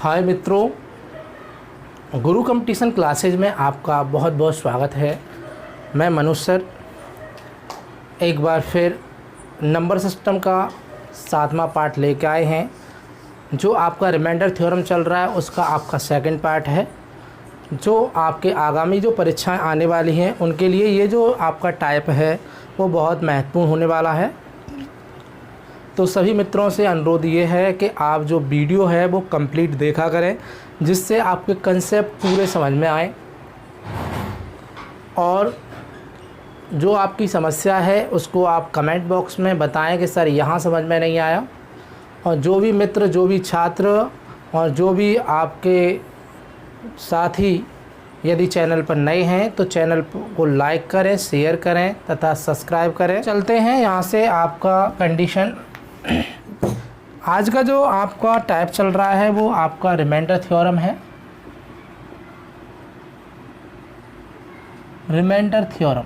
हाय मित्रों, गुरु competition classes में आपका बहुत बहुत स्वागत है। मैं मनुष्य सर एक बार फिर नंबर सिस्टम का 7वां पार्ट लेके आए हैं। जो आपका रिमाइंडर थ्योरम चल रहा है उसका आपका सेकंड पार्ट है। जो आपके आगामी जो परीक्षाएं आने वाली हैं उनके लिए ये जो आपका टाइप है वो बहुत महत्वपूर्ण होने वाला है। तो सभी मित्रों से अनुरोध ये है कि आप जो वीडियो है वो कंप्लीट देखा करें, जिससे आपके कंसेप्ट पूरे समझ में आए और जो आपकी समस्या है उसको आप कमेंट बॉक्स में बताएं कि सर यहाँ समझ में नहीं आया। और जो भी मित्र, जो भी छात्र और जो भी आपके साथी यदि चैनल पर नए हैं तो चैनल को लाइक करें, शेयर करें तथा सब्सक्राइब करें। चलते हैं यहाँ से आपका कंडीशन। आज का जो आपका टाइप चल रहा है वो आपका रिमाइंडर थ्योरम है। रिमाइंडर थ्योरम,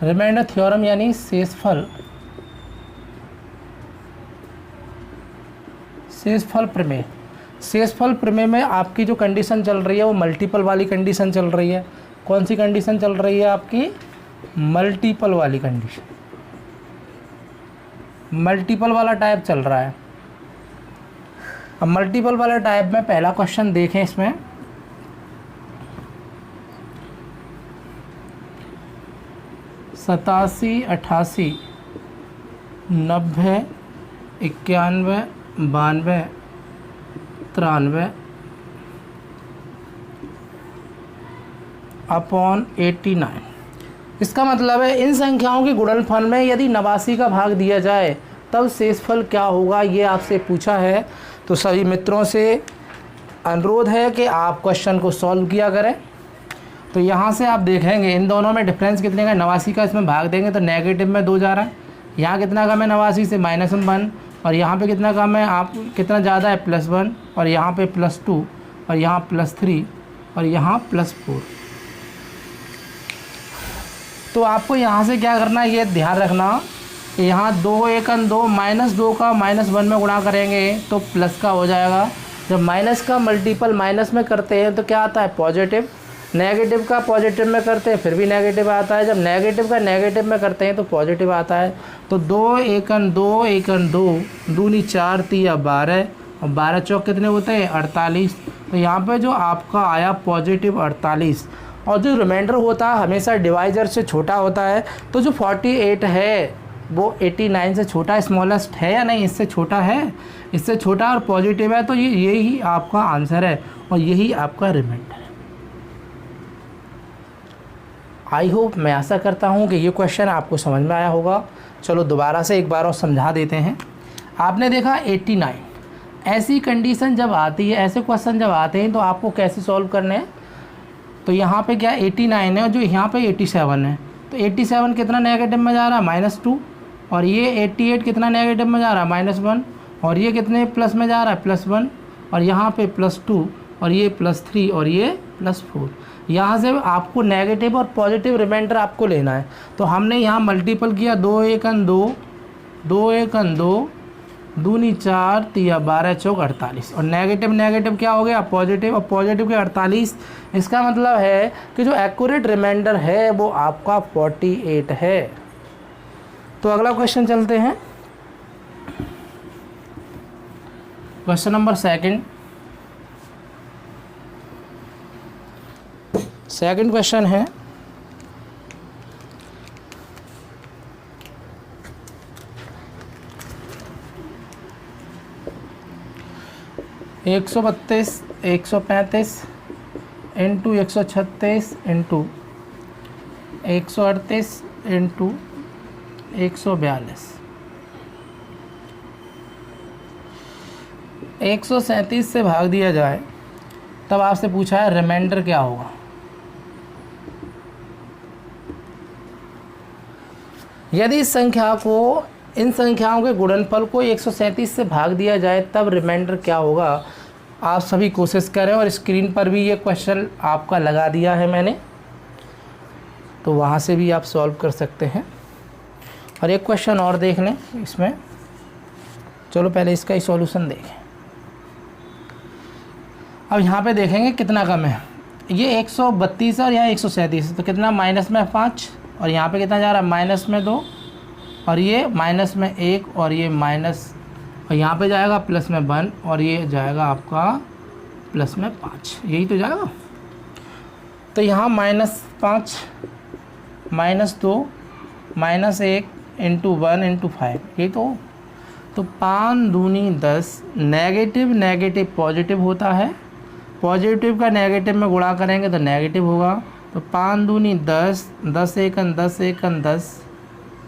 रिमाइंडर थ्योरम यानी शेषफल प्रमेय। शेषफल प्रमेय में आपकी जो कंडीशन चल रही है वो मल्टीपल वाली कंडीशन चल रही है। कौन सी कंडीशन चल रही है आपकी? मल्टीपल वाली कंडीशन, मल्टीपल वाला टाइप चल रहा है। अब मल्टीपल वाला टाइप में पहला क्वेश्चन देखें। इसमें सतासी, 88, 90, 91, 92, 93 अपॉन 89। इसका मतलब है इन संख्याओं के गुणनफल में यदि 89 का भाग दिया जाए तब शेषफल क्या होगा, ये आपसे पूछा है। तो सभी मित्रों से अनुरोध है कि आप क्वेश्चन को सॉल्व किया करें। तो यहाँ से आप देखेंगे इन दोनों में डिफरेंस कितने का, 89 का इसमें भाग देंगे तो नेगेटिव में 2 जा रहा है। यहाँ कितना कम है 89 से -1, और यहाँ पे कितना कम है, आप कितना ज़्यादा है +1, और यहाँ पे +2, और यहाँ +3, और यहाँ +4। तो आपको यहाँ से क्या करना है, ये ध्यान रखना कि यहाँ 2 1 2 -2 का -1 में गुणा करेंगे तो प्लस का हो जाएगा। जब माइनस का मल्टीपल माइनस में करते हैं तो क्या आता है? पॉजिटिव। नेगेटिव का पॉजिटिव में करते हैं फिर भी नेगेटिव आता है। जब नेगेटिव का नेगेटिव में करते हैं तो पॉजिटिव आता है। तो 2 1 2 1 2 दूनी 4 3 12, और 12 चौक कितने होते हैं? 48। तो यहाँ पे जो आपका आया पॉजिटिव 48, और जो रिमाइंडर होता है हमेशा डिवाइजर से छोटा होता है। तो जो 48 है वो 89 से छोटा, स्मॉलेस्ट है या नहीं? इससे छोटा है, इससे छोटा और पॉजिटिव है। तो यही आपका आंसर है और यही आपका रिमाइंडर है। आई होप, मैं आशा करता हूँ कि ये क्वेश्चन आपको समझ में आया होगा। चलो दोबारा से एक बार और समझा देते हैं। आपने देखा 89, ऐसी कंडीशन जब आती है, ऐसे क्वेश्चन जब आते हैं तो आपको कैसे सॉल्व करने हैं? तो यहाँ पे क्या 89 है और जो यहाँ पे 87 है। तो 87 कितना नेगेटिव में जा रहा है? -2, और ये 88 कितना नेगेटिव में जा रहा है? -1, और ये कितने प्लस में जा रहा है? +1, और यहाँ पे +2, और ये +3, और ये +4। यहाँ से आपको नेगेटिव और पॉजिटिव रिमाइंडर आपको लेना है। तो हमने यहाँ मल्टीपल किया, 2 1 2, 2 1 2, दूनी 4 3 12 चौक 48, और नेगेटिव नेगेटिव क्या हो गया? पॉजिटिव, और पॉजिटिव के 48। इसका मतलब है कि जो एक्यूरेट रिमाइंडर है वो आपका 48 है। तो अगला क्वेश्चन चलते हैं। क्वेश्चन नंबर सेकंड क्वेश्चन है, एक 132 135 इंटू 136 इंटू 138 इंटू 142, 137 से भाग दिया जाए तब आपसे पूछा है रिमाइंडर क्या होगा। यदि इस संख्या को, इन संख्याओं के गुणनफल को 137 से भाग दिया जाए तब रिमाइंडर क्या होगा। आप सभी कोशिश करें, और स्क्रीन पर भी ये क्वेश्चन आपका लगा दिया है मैंने, तो वहाँ से भी आप सॉल्व कर सकते हैं। और एक क्वेश्चन और देख लें इसमें। चलो पहले इसका ही सॉल्यूशन देखें। अब यहाँ पे देखेंगे कितना कम है, ये 132 है और यहाँ 137, तो कितना माइनस में 5 और यहाँ पे कितना जा रहा है माइनस में 2 और ये माइनस में 1 और ये माइनस, और यहाँ पे जाएगा प्लस में 1 और ये जाएगा आपका प्लस में 5, यही तो जाएगा। तो यहाँ -5 -2 -1 इंटू 1 इंटू 5, यही तो 5 दूनी 10, नेगेटिव नेगेटिव पॉजिटिव होता है, पॉजिटिव का नेगेटिव में गुणा करेंगे तो नेगेटिव होगा। तो 5 दूनी 10, 10 एकन 10 एकन 10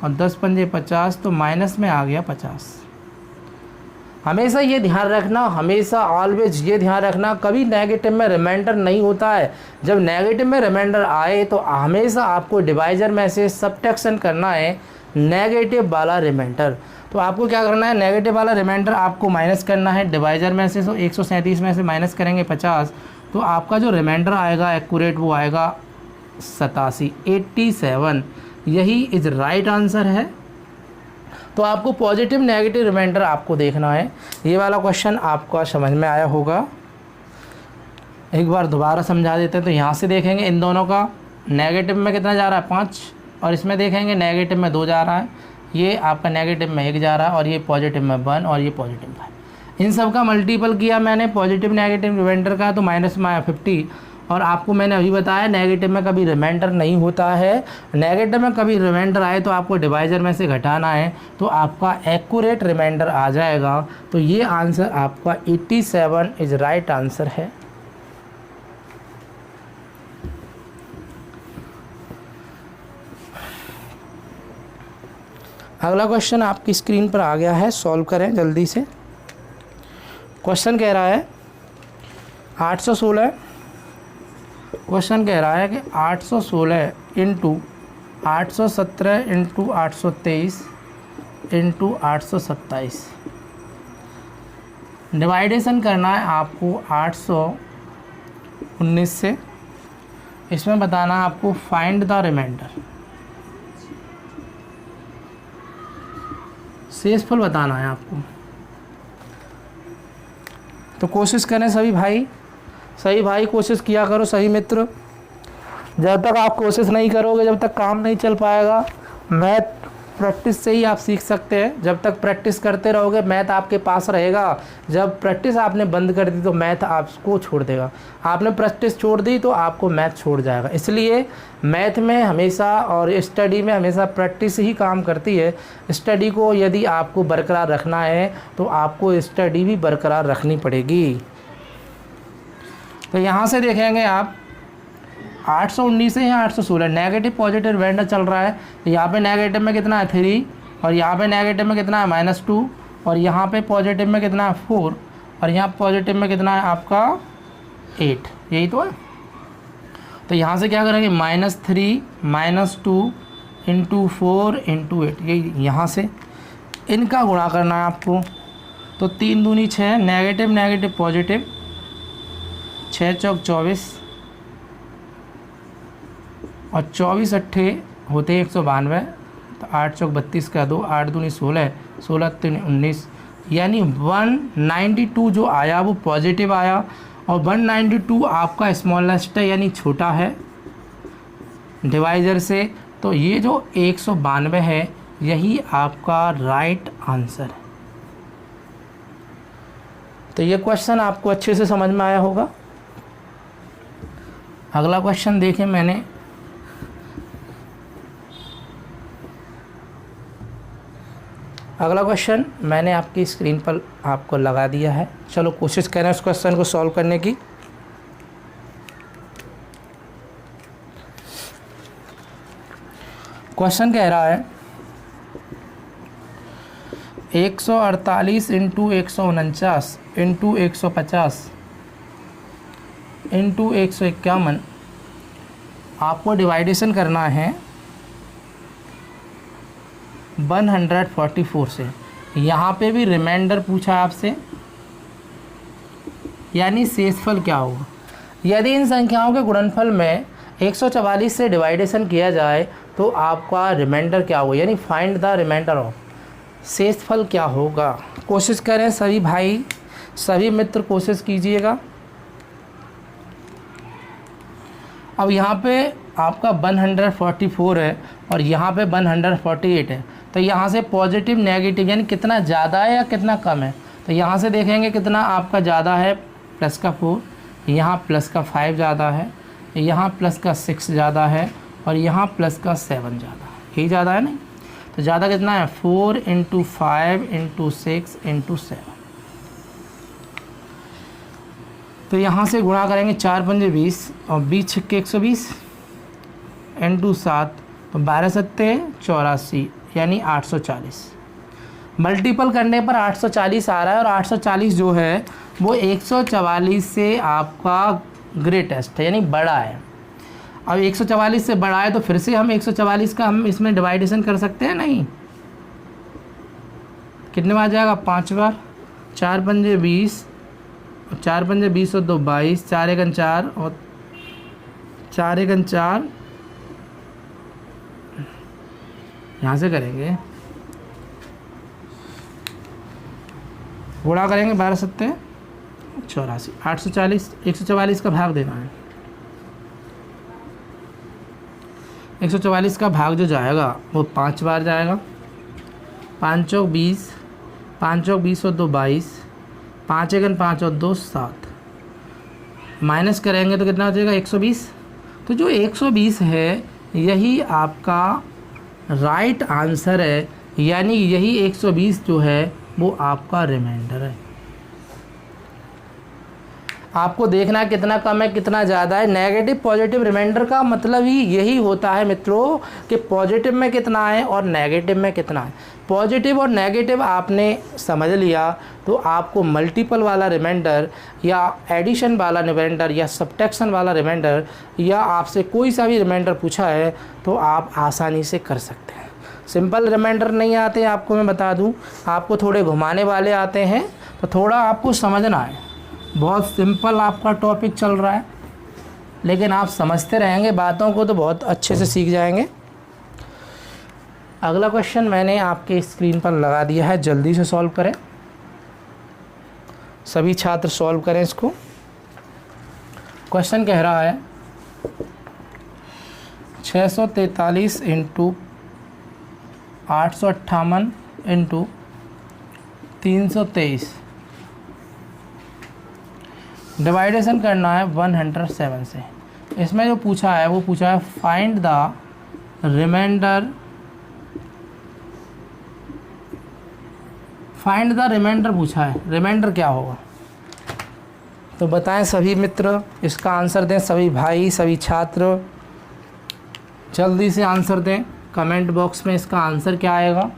और 10 पंजे 50, तो माइनस में आ गया 50। हमेशा ये ध्यान रखना, हमेशा ऑलवेज ये ध्यान रखना, कभी नेगेटिव में रिमाइंडर नहीं होता है। जब नेगेटिव में रिमाइंडर आए तो हमेशा आपको डिवाइजर में से सब्ट्रैक्शन करना है नेगेटिव वाला रिमाइंडर। तो आपको क्या करना है, नेगेटिव वाला रिमाइंडर आपको माइनस करना है डिवाइजर में से। तो 137 में से माइनस करेंगे 50, तो आपका जो रिमाइंडर आएगा एक्यूरेट वो आएगा 87। यही इज राइट आंसर है। तो आपको पॉजिटिव नेगेटिव रिमाइंडर आपको देखना है। ये वाला क्वेश्चन आपका समझ में आया होगा। एक बार दोबारा समझा देते हैं। तो यहाँ से देखेंगे इन दोनों का नेगेटिव में कितना जा रहा है 5 और इसमें देखेंगे नेगेटिव में 2 जा रहा है, ये आपका नेगेटिव में 1 जा रहा है और ये पॉजिटिव में 1 और ये पॉजिटिव में 5। इन सब का मल्टीपल किया मैंने पॉजिटिव नेगेटिव रिमाइंडर का, तो माइनस में आया 50। और आपको मैंने अभी बताया नेगेटिव में कभी रिमाइंडर नहीं होता है, नेगेटिव में कभी रिमाइंडर आए तो आपको डिवाइजर में से घटाना है, तो आपका एक्यूरेट रिमाइंडर आ जाएगा। तो ये आंसर आपका 87 इज राइट आंसर है। अगला क्वेश्चन आपकी स्क्रीन पर आ गया है, सॉल्व करें जल्दी से। क्वेश्चन कह रहा है 816, क्वेश्चन कह रहा है कि 816 इंटू 817 इंटू 823 इंटू 827 डिवाइडेशन करना है आपको 819 से। इसमें बताना है आपको फाइंड द रिमाइंडर, शेषफल बताना है आपको। तो कोशिश करें सभी भाई कोशिश किया करो सही मित्र। जब तक आप कोशिश नहीं करोगे जब तक काम नहीं चल पाएगा। मैथ प्रैक्टिस से ही आप सीख सकते हैं। जब तक प्रैक्टिस करते रहोगे मैथ आपके पास रहेगा। जब प्रैक्टिस आपने बंद कर दी तो मैथ आपको छोड़ देगा। आपने प्रैक्टिस छोड़ दी तो आपको मैथ छोड़ जाएगा। इसलिए मैथ में हमेशा और स्टडी में हमेशा प्रैक्टिस ही काम करती है। स्टडी को यदि आपको बरकरार रखना है तो आपको स्टडी भी बरकरार रखनी पड़ेगी। तो यहाँ से देखेंगे आप 819 है या 816 नेगेटिव पॉजिटिव रिमाइंडर चल रहा है। तो यहाँ पे नेगेटिव में कितना है 3 और यहाँ पे नेगेटिव में कितना है -2 और यहाँ पे पॉजिटिव में कितना है 4 और यहाँ पॉजिटिव में कितना है आपका 8, यही तो है। तो यहाँ से क्या करेंगे -3 -2 इंटू 4 इंटू 8, यही यहाँ से इनका गुणा करना है आपको। तो 3 दूनी 6, नेगेटिव नेगेटिव पॉजिटिव, 6 चौक 24 और 24 अट्ठे होते हैं 192। तो 8 चौक 32 का 2, 8 दूनी 16, 16 तीन 19, यानी 192 जो आया वो पॉजिटिव आया और 192 आपका स्मॉलेस्ट है यानी छोटा है डिवाइजर से। तो ये जो 192 है यही आपका राइट आंसर है। तो ये क्वेश्चन आपको अच्छे से समझ में आया होगा। अगला क्वेश्चन देखें मैंने, अगला क्वेश्चन मैंने आपकी स्क्रीन पर आपको लगा दिया है। चलो कोशिश करें उस क्वेश्चन को सॉल्व करने की। क्वेश्चन कह रहा है 148 इंटू 149 इंटू 150 इंटू 151 आपको डिवाइडेशन करना है 144 से। यहाँ पे भी रिमाइंडर पूछा आपसे, यानी शेषफल क्या होगा। यदि इन संख्याओं के गुणनफल में 144 से डिवाइडेशन किया जाए तो आपका रिमाइंडर क्या होगा, यानी फाइंड द रिमाइंडर ऑफ। शेषफल क्या होगा? कोशिश करें सभी भाई, सभी मित्र कोशिश कीजिएगा। अब यहाँ पे आपका 144 है और यहाँ पे 148 है, तो यहाँ से पॉजिटिव नेगेटिव यानी कितना ज़्यादा है या कितना कम है? तो यहाँ से देखेंगे कितना आपका ज़्यादा है, प्लस का 4, यहाँ प्लस का 5 ज़्यादा है, यहाँ प्लस का 6 ज़्यादा है और यहाँ प्लस का 7 ज़्यादा है। यही ज़्यादा है नहीं? तो ज़्यादा कितना है? 4 × 5 × 6 × 7। तो यहाँ से गुणा करेंगे 4 पंजे 20 और 20 छक्के 120 × 7, तो 12 सत्ते 84 यानी 840। मल्टीपल करने पर 840 आ रहा है और 840 जो है वो 144 से आपका ग्रेटेस्ट है यानी बड़ा है। अब 144 से बड़ा है तो फिर से हम 144 का हम इसमें डिवाइडेशन कर सकते हैं नहीं? कितने बार जाएगा? 5 बार। 4 पंजे 20, 4 पंजे 20 और 2 22, 4 एकन 4 और 4 एकन 4, यहाँ से करेंगे गुणा करेंगे 12 सत्ते 84, 840, 144 का भाग देना है। 144 का भाग जो जाएगा वो 5 बार जाएगा। 5 चौक 20, 5 चौक 20 और 2 22, 5 एकन 5 और 2 7, माइनस करेंगे तो कितना हो जाएगा? 120। तो जो 120 है यही आपका राइट आंसर है, यानी यही 120 जो है वो आपका रिमाइंडर है। आपको देखना है कितना कम है कितना ज़्यादा है। नेगेटिव पॉजिटिव रिमाइंडर का मतलब ही यही होता है मित्रों कि पॉजिटिव में कितना है और नेगेटिव में कितना है। पॉजिटिव और नेगेटिव आपने समझ लिया तो आपको मल्टीपल वाला रिमाइंडर या एडिशन वाला रिमाइंडर या सब्ट्रैक्शन वाला रिमाइंडर या आपसे कोई सा भी रिमाइंडर पूछा है तो आप आसानी से कर सकते हैं। सिंपल रिमाइंडर नहीं आते आपको, मैं बता दूं, आपको थोड़े घुमाने वाले आते हैं, तो थोड़ा आपको समझना है। बहुत सिंपल आपका टॉपिक चल रहा है, लेकिन आप समझते रहेंगे बातों को तो बहुत अच्छे से सीख जाएंगे। अगला क्वेश्चन मैंने आपके स्क्रीन पर लगा दिया है, जल्दी से सॉल्व करें, सभी छात्र सॉल्व करें इसको। क्वेश्चन कह रहा है 643 × 858 × 323 डिवाइडेशन करना है 107 से। इसमें जो पूछा है वो पूछा है find the remainder, find the remainder पूछा है। रिमाइंडर क्या होगा तो बताएं सभी मित्र, इसका आंसर दें सभी भाई, सभी छात्र जल्दी से आंसर दें। कमेंट बॉक्स में इसका आंसर क्या आएगा।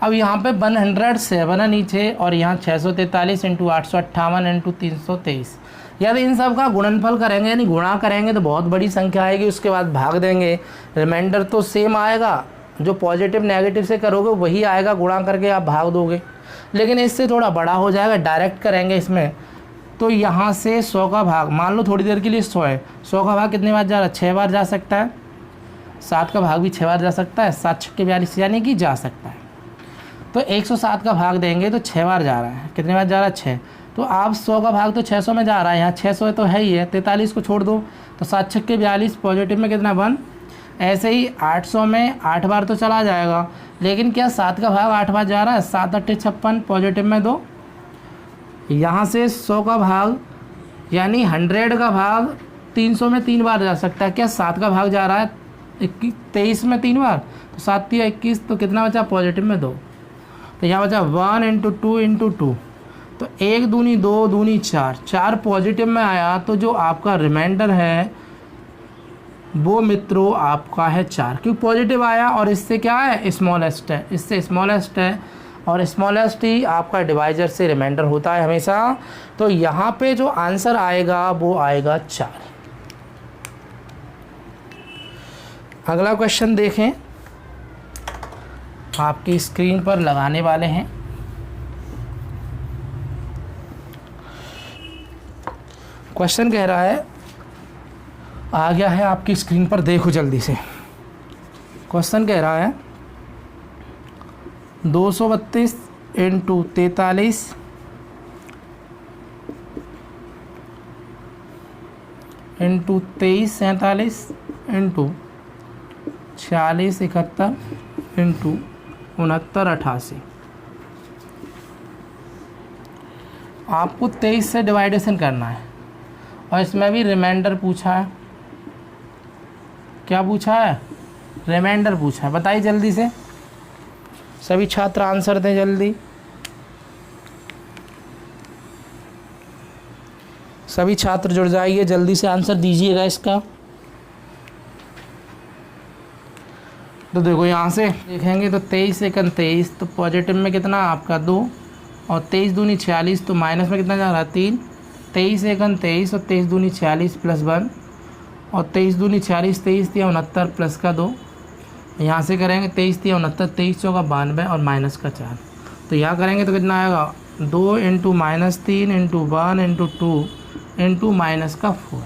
अब यहाँ पे 107 है नीचे और यहाँ 643 × 858 × 323। यदि इन सब का गुणनफल करेंगे यानी गुणा करेंगे तो बहुत बड़ी संख्या आएगी, उसके बाद भाग देंगे। रिमाइंडर तो सेम आएगा, जो पॉजिटिव नेगेटिव से करोगे वही आएगा, गुणा करके आप भाग दोगे, लेकिन इससे थोड़ा बड़ा हो जाएगा। डायरेक्ट करेंगे इसमें तो यहाँ से 100 का भाग, मान लो थोड़ी देर के लिए 100 है, 100 का भाग कितने बार जा रहा है? 6 बार जा सकता है। 7 का भाग भी 6 बार जा सकता है, 7 छक्के 42 यानी कि जा सकता है। तो 107 का भाग देंगे तो 6 बार जा रहा है। कितने बार जा रहा है? 6। तो आप 100 का भाग तो 600 में जा रहा है, यहाँ 600 तो है ही है, 43 को छोड़ दो तो 7 छक्के 42, पॉजिटिव में कितना 1। ऐसे ही 800 में 8 बार तो चला जाएगा, लेकिन क्या 7 का भाग 8 बार जा रहा है? 7 8 56, पॉजिटिव में 2। यहाँ से 100 का भाग यानी 100 का भाग 300 में 3 बार जा सकता है। क्या 7 का भाग जा रहा है 23 में 3 बार, तो 7 3 21, तो कितना बचा? पॉजिटिव में 2। तो यहाँ बचा 1 × 2 × 2, तो 1 दूनी 2 दूनी 4, 4 पॉजिटिव में आया, तो जो आपका रिमाइंडर है वो मित्रों आपका है 4, क्योंकि पॉजिटिव आया और इससे क्या है? स्मॉलेस्ट है, इससे स्मॉलेस्ट है और स्मॉलेस्ट ही आपका डिवाइजर से रिमाइंडर होता है हमेशा। तो यहाँ पे जो आंसर आएगा वो आएगा 4। अगला क्वेश्चन देखें, आपकी स्क्रीन पर लगाने वाले हैं। क्वेश्चन कह रहा है, आ गया है आपकी स्क्रीन पर, देखो जल्दी से। क्वेश्चन कह रहा है 232 इंटू 43 इंटू 23 47 इंटू 46 71 इंटू 69 88। आपको 23 से डिवाइडेशन करना है और इसमें भी रिमाइंडर पूछा है। क्या पूछा है? रिमाइंडर पूछा है। बताइए जल्दी से, सभी छात्र आंसर दें जल्दी। सभी छात्र जुड़ जाइए, जल्दी से आंसर दीजिएगा इसका। तो देखो यहाँ से देखेंगे तो 23 एकन 23, तो पॉजिटिव में कितना आपका 2 और 23 दूनी 46, तो माइनस में कितना जा रहा है 3। 23 एकन 23 और 23 दूनी 46 प्लस 1 और 23 दूनी 46, 23 तिया 69 प्लस का 2। यहाँ से करेंगे 23 तिया 69, 23 चौका 92 और माइनस का 4। तो यहाँ करेंगे तो कितना आएगा 2 into -3 into 1 into 2 into minus का 4।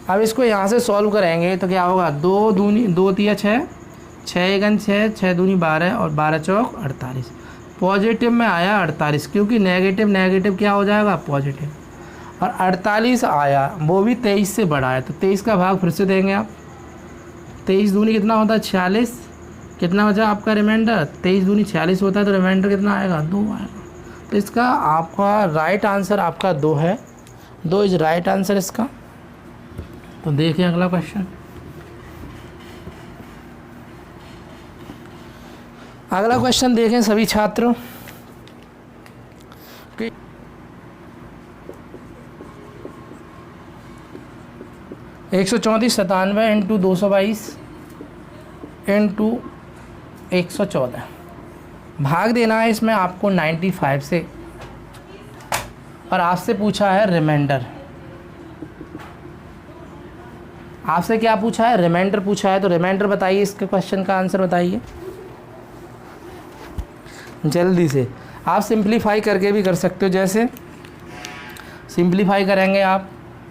अब इसको यहाँ से सॉल्व करेंगे तो क्या होगा 2 दूनी 2 तिया 6, 6 एकन 6, 6 दूनी 12 और 12 चौक 48। पॉजिटिव में आया 48, क्योंकि नेगेटिव नेगेटिव क्या हो जाएगा पॉजिटिव। और 48 आया, वो भी 23 से बड़ा है, तो 23 का भाग फिर से देंगे आप। 23 दूनी कितना होता है 46, कितना बचा आपका रिमाइंडर 23 दूनी 46 होता है, तो रिमाइंडर कितना आएगा 2 आएगा। तो इसका आपका राइट आंसर आपका 2 है। 2 इज राइट आंसर इसका। तो देखिए अगला क्वेश्चन। अगला क्वेश्चन देखें सभी छात्र। 134 97 इंटू 222 इंटू 114 भाग देना है इसमें आपको 95 से, और आपसे पूछा है रिमाइंडर। आपसे क्या पूछा है? रिमाइंडर पूछा है। तो रिमाइंडर बताइए, इसके क्वेश्चन का आंसर बताइए जल्दी से। आप सिंप्लीफाई करके भी कर सकते हो। जैसे सिंप्लीफाई करेंगे आप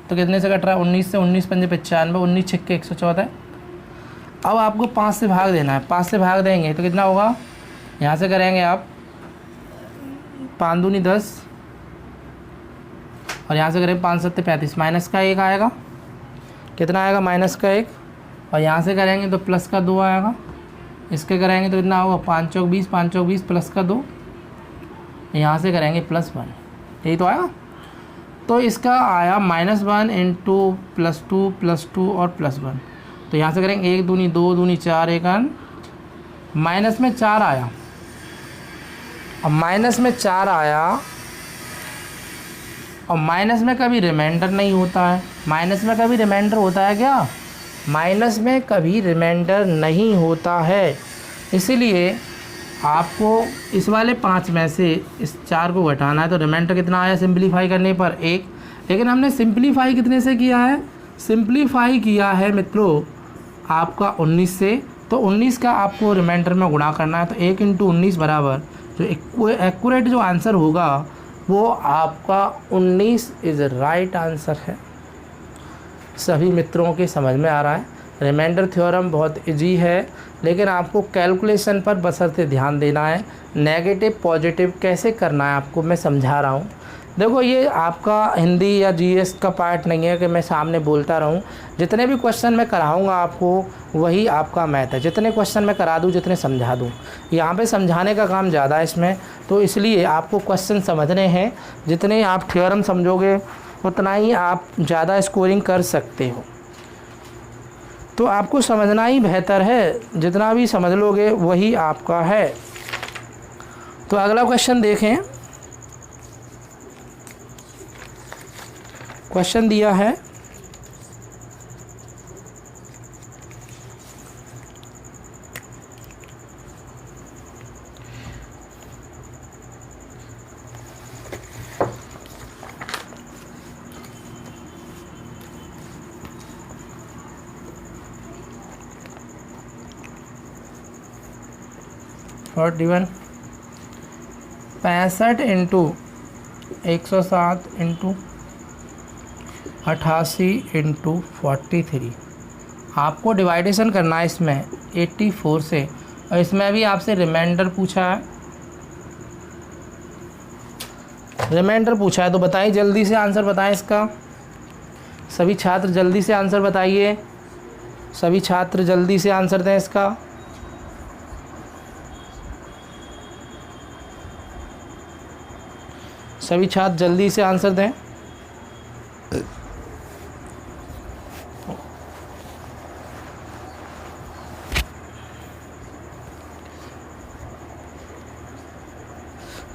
तो कितने से कट रहा है 19 से, 19 पंजे 95, 19 छिक्के 114। अब आपको 5 से भाग देना है। 5 से भाग देंगे तो कितना होगा, यहाँ से करेंगे आप 5 दूनी 10 और यहाँ से करेंगे 5 7 35, माइनस का 1 आएगा। कितना आएगा माइनस का 1, और यहाँ से करेंगे तो प्लस का 2 आएगा। इसके करेंगे तो कितना होगा 5 चौक 20, 5 चौक 20 प्लस का 2, यहाँ से करेंगे प्लस 1, यही तो आएगा। तो इसका आया -1 इंटू +2 +2 और +1। तो यहाँ से करेंगे 1 दूनी 2 दूनी 4 एकन, माइनस में 4 आया। और माइनस में 4 आया, और माइनस में कभी रिमाइंडर नहीं होता है। माइनस में कभी रिमाइंडर होता है क्या? माइनस में कभी रिमाइंडर नहीं होता है। इसीलिए आपको इस वाले 5 में से इस 4 को घटाना है। तो रिमाइंडर कितना आया सिंप्लीफाई करने पर 1। लेकिन हमने सिंप्लीफाई कितने से किया है? सिंप्लीफाई किया है मित्रों आपका 19 से। तो 19 का आपको रिमाइंडर में गुणा करना है। तो 1 इंटू 19 बराबर जो एक्यूरेट जो आंसर होगा वो आपका 19 इज़ राइट आंसर है। सभी मित्रों के समझ में आ रहा है। रिमाइंडर थ्योरम बहुत इजी है, लेकिन आपको कैलकुलेशन पर बशर्ते ध्यान देना है। नेगेटिव पॉजिटिव कैसे करना है आपको मैं समझा रहा हूँ। देखो ये आपका हिंदी या जीएस का पार्ट नहीं है कि मैं सामने बोलता रहूँ। जितने भी क्वेश्चन मैं कराऊँगा आपको वही आपका मैथ है। जितने क्वेश्चन मैं करा दूँ, जितने समझा दूँ, यहाँ पे समझाने का काम ज़्यादा है इसमें। तो इसलिए आपको क्वेश्चन समझने हैं। जितने आप थ्योरम समझोगे उतना ही आप ज़्यादा स्कोरिंग कर सकते हो। तो आपको समझना ही बेहतर है। जितना भी समझ लोगे वही आपका है। तो अगला क्वेश्चन देखें। क्वेश्चन दिया है और 65 इंटू 107 इंटू 88 इंटू 43। आपको डिवाइडेशन करना है इसमें 84 से, और इसमें भी आपसे रिमाइंडर पूछा है, तो बताइए जल्दी से आंसर बताएं इसका। सभी छात्र जल्दी से आंसर बताइए, सभी छात्र जल्दी से आंसर दें इसका। सभी छात्र जल्दी से आंसर दें।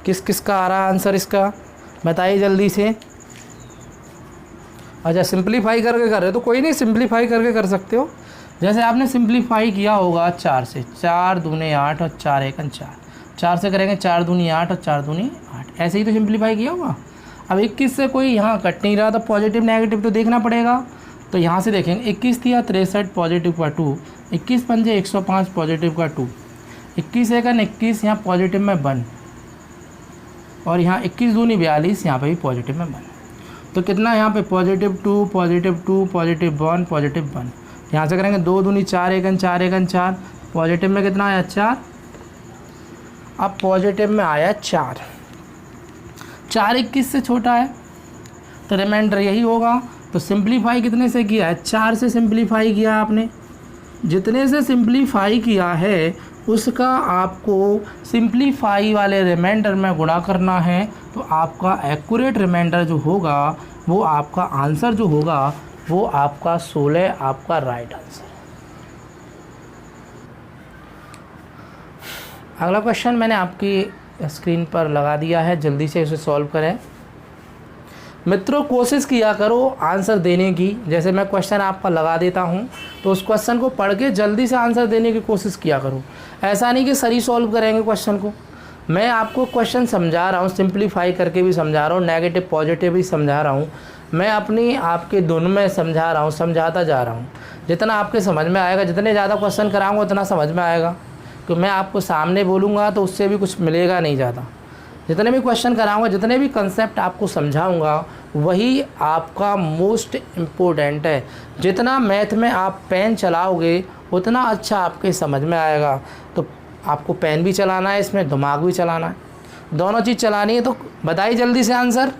किस किस का आ रहा है आंसर इसका, बताइए जल्दी से। अच्छा सिंप्लीफाई करके कर रहे हो तो कोई नहीं, सिंप्लीफाई करके कर सकते हो। जैसे आपने सिंप्लीफाई किया होगा 4 से, 4 दूने 8 और 4 एकन 4, 4 से करेंगे 4 दूनी 8 और 4 दूनी 8, ऐसे ही तो सिंप्लीफाई किया होगा। अब 21 से कोई यहाँ कट नहीं रहा, तो पॉजिटिव नेगेटिव तो देखना पड़ेगा। तो यहाँ से देखेंगे 21 दिया 63 पॉजिटिव का 2, 21 पंजे 105 पॉजिटिव का 2, 21 एकन 21 यहाँ पॉजिटिव में 1, और यहाँ 21 दूनी 42 यहाँ पे भी पॉजिटिव में 1। तो कितना यहाँ पे पॉजिटिव 2 पॉजिटिव 2 पॉजिटिव 1 पॉजिटिव 1। यहाँ से करेंगे 2 दूनी 4 एकन 4 एकन 4, पॉजिटिव में कितना आया 4, अब पॉजिटिव में आया 4, 4 21 से छोटा है तो रिमाइंडर यही होगा। तो सिंप्लीफाई कितने से किया है, 4 से सिंप्लीफाई किया आपने। जितने से सिंप्लीफाई किया है उसका आपको सिंप्लीफाई वाले रिमाइंडर में गुणा करना है, तो आपका एक्यूरेट रिमाइंडर जो होगा वो आपका आंसर जो होगा वो आपका 16 आपका राइट आंसर। अगला क्वेश्चन मैंने आपकी स्क्रीन पर लगा दिया है, जल्दी से इसे सॉल्व करें। मित्रों कोशिश किया करो आंसर देने की। जैसे मैं क्वेश्चन आपका लगा देता हूं तो उस क्वेश्चन को पढ़ के जल्दी से आंसर देने की कोशिश किया करो। ऐसा नहीं कि सर ही सॉल्व करेंगे क्वेश्चन को। मैं आपको क्वेश्चन समझा रहा हूं, सिंप्लीफाई करके भी समझा रहा हूं, नेगेटिव पॉजिटिव भी समझा रहा हूं। मैं अपनी आपके दोनों में समझा रहा हूं, समझाता जा रहा हूं। जितना आपके समझ में आएगा, जितने ज़्यादा क्वेश्चन कराऊँगा उतना समझ में आएगा। तो मैं आपको सामने बोलूँगा तो उससे भी कुछ मिलेगा नहीं ज़्यादा। जितने भी क्वेश्चन कराऊंगा, जितने भी कंसेप्ट आपको समझाऊंगा, वही आपका मोस्ट इम्पोर्टेंट है। जितना मैथ में आप पेन चलाओगे उतना अच्छा आपके समझ में आएगा। तो आपको पेन भी चलाना है, इसमें दिमाग भी चलाना है, दोनों चीज़ चलानी है। तो बताइए जल्दी से आंसर।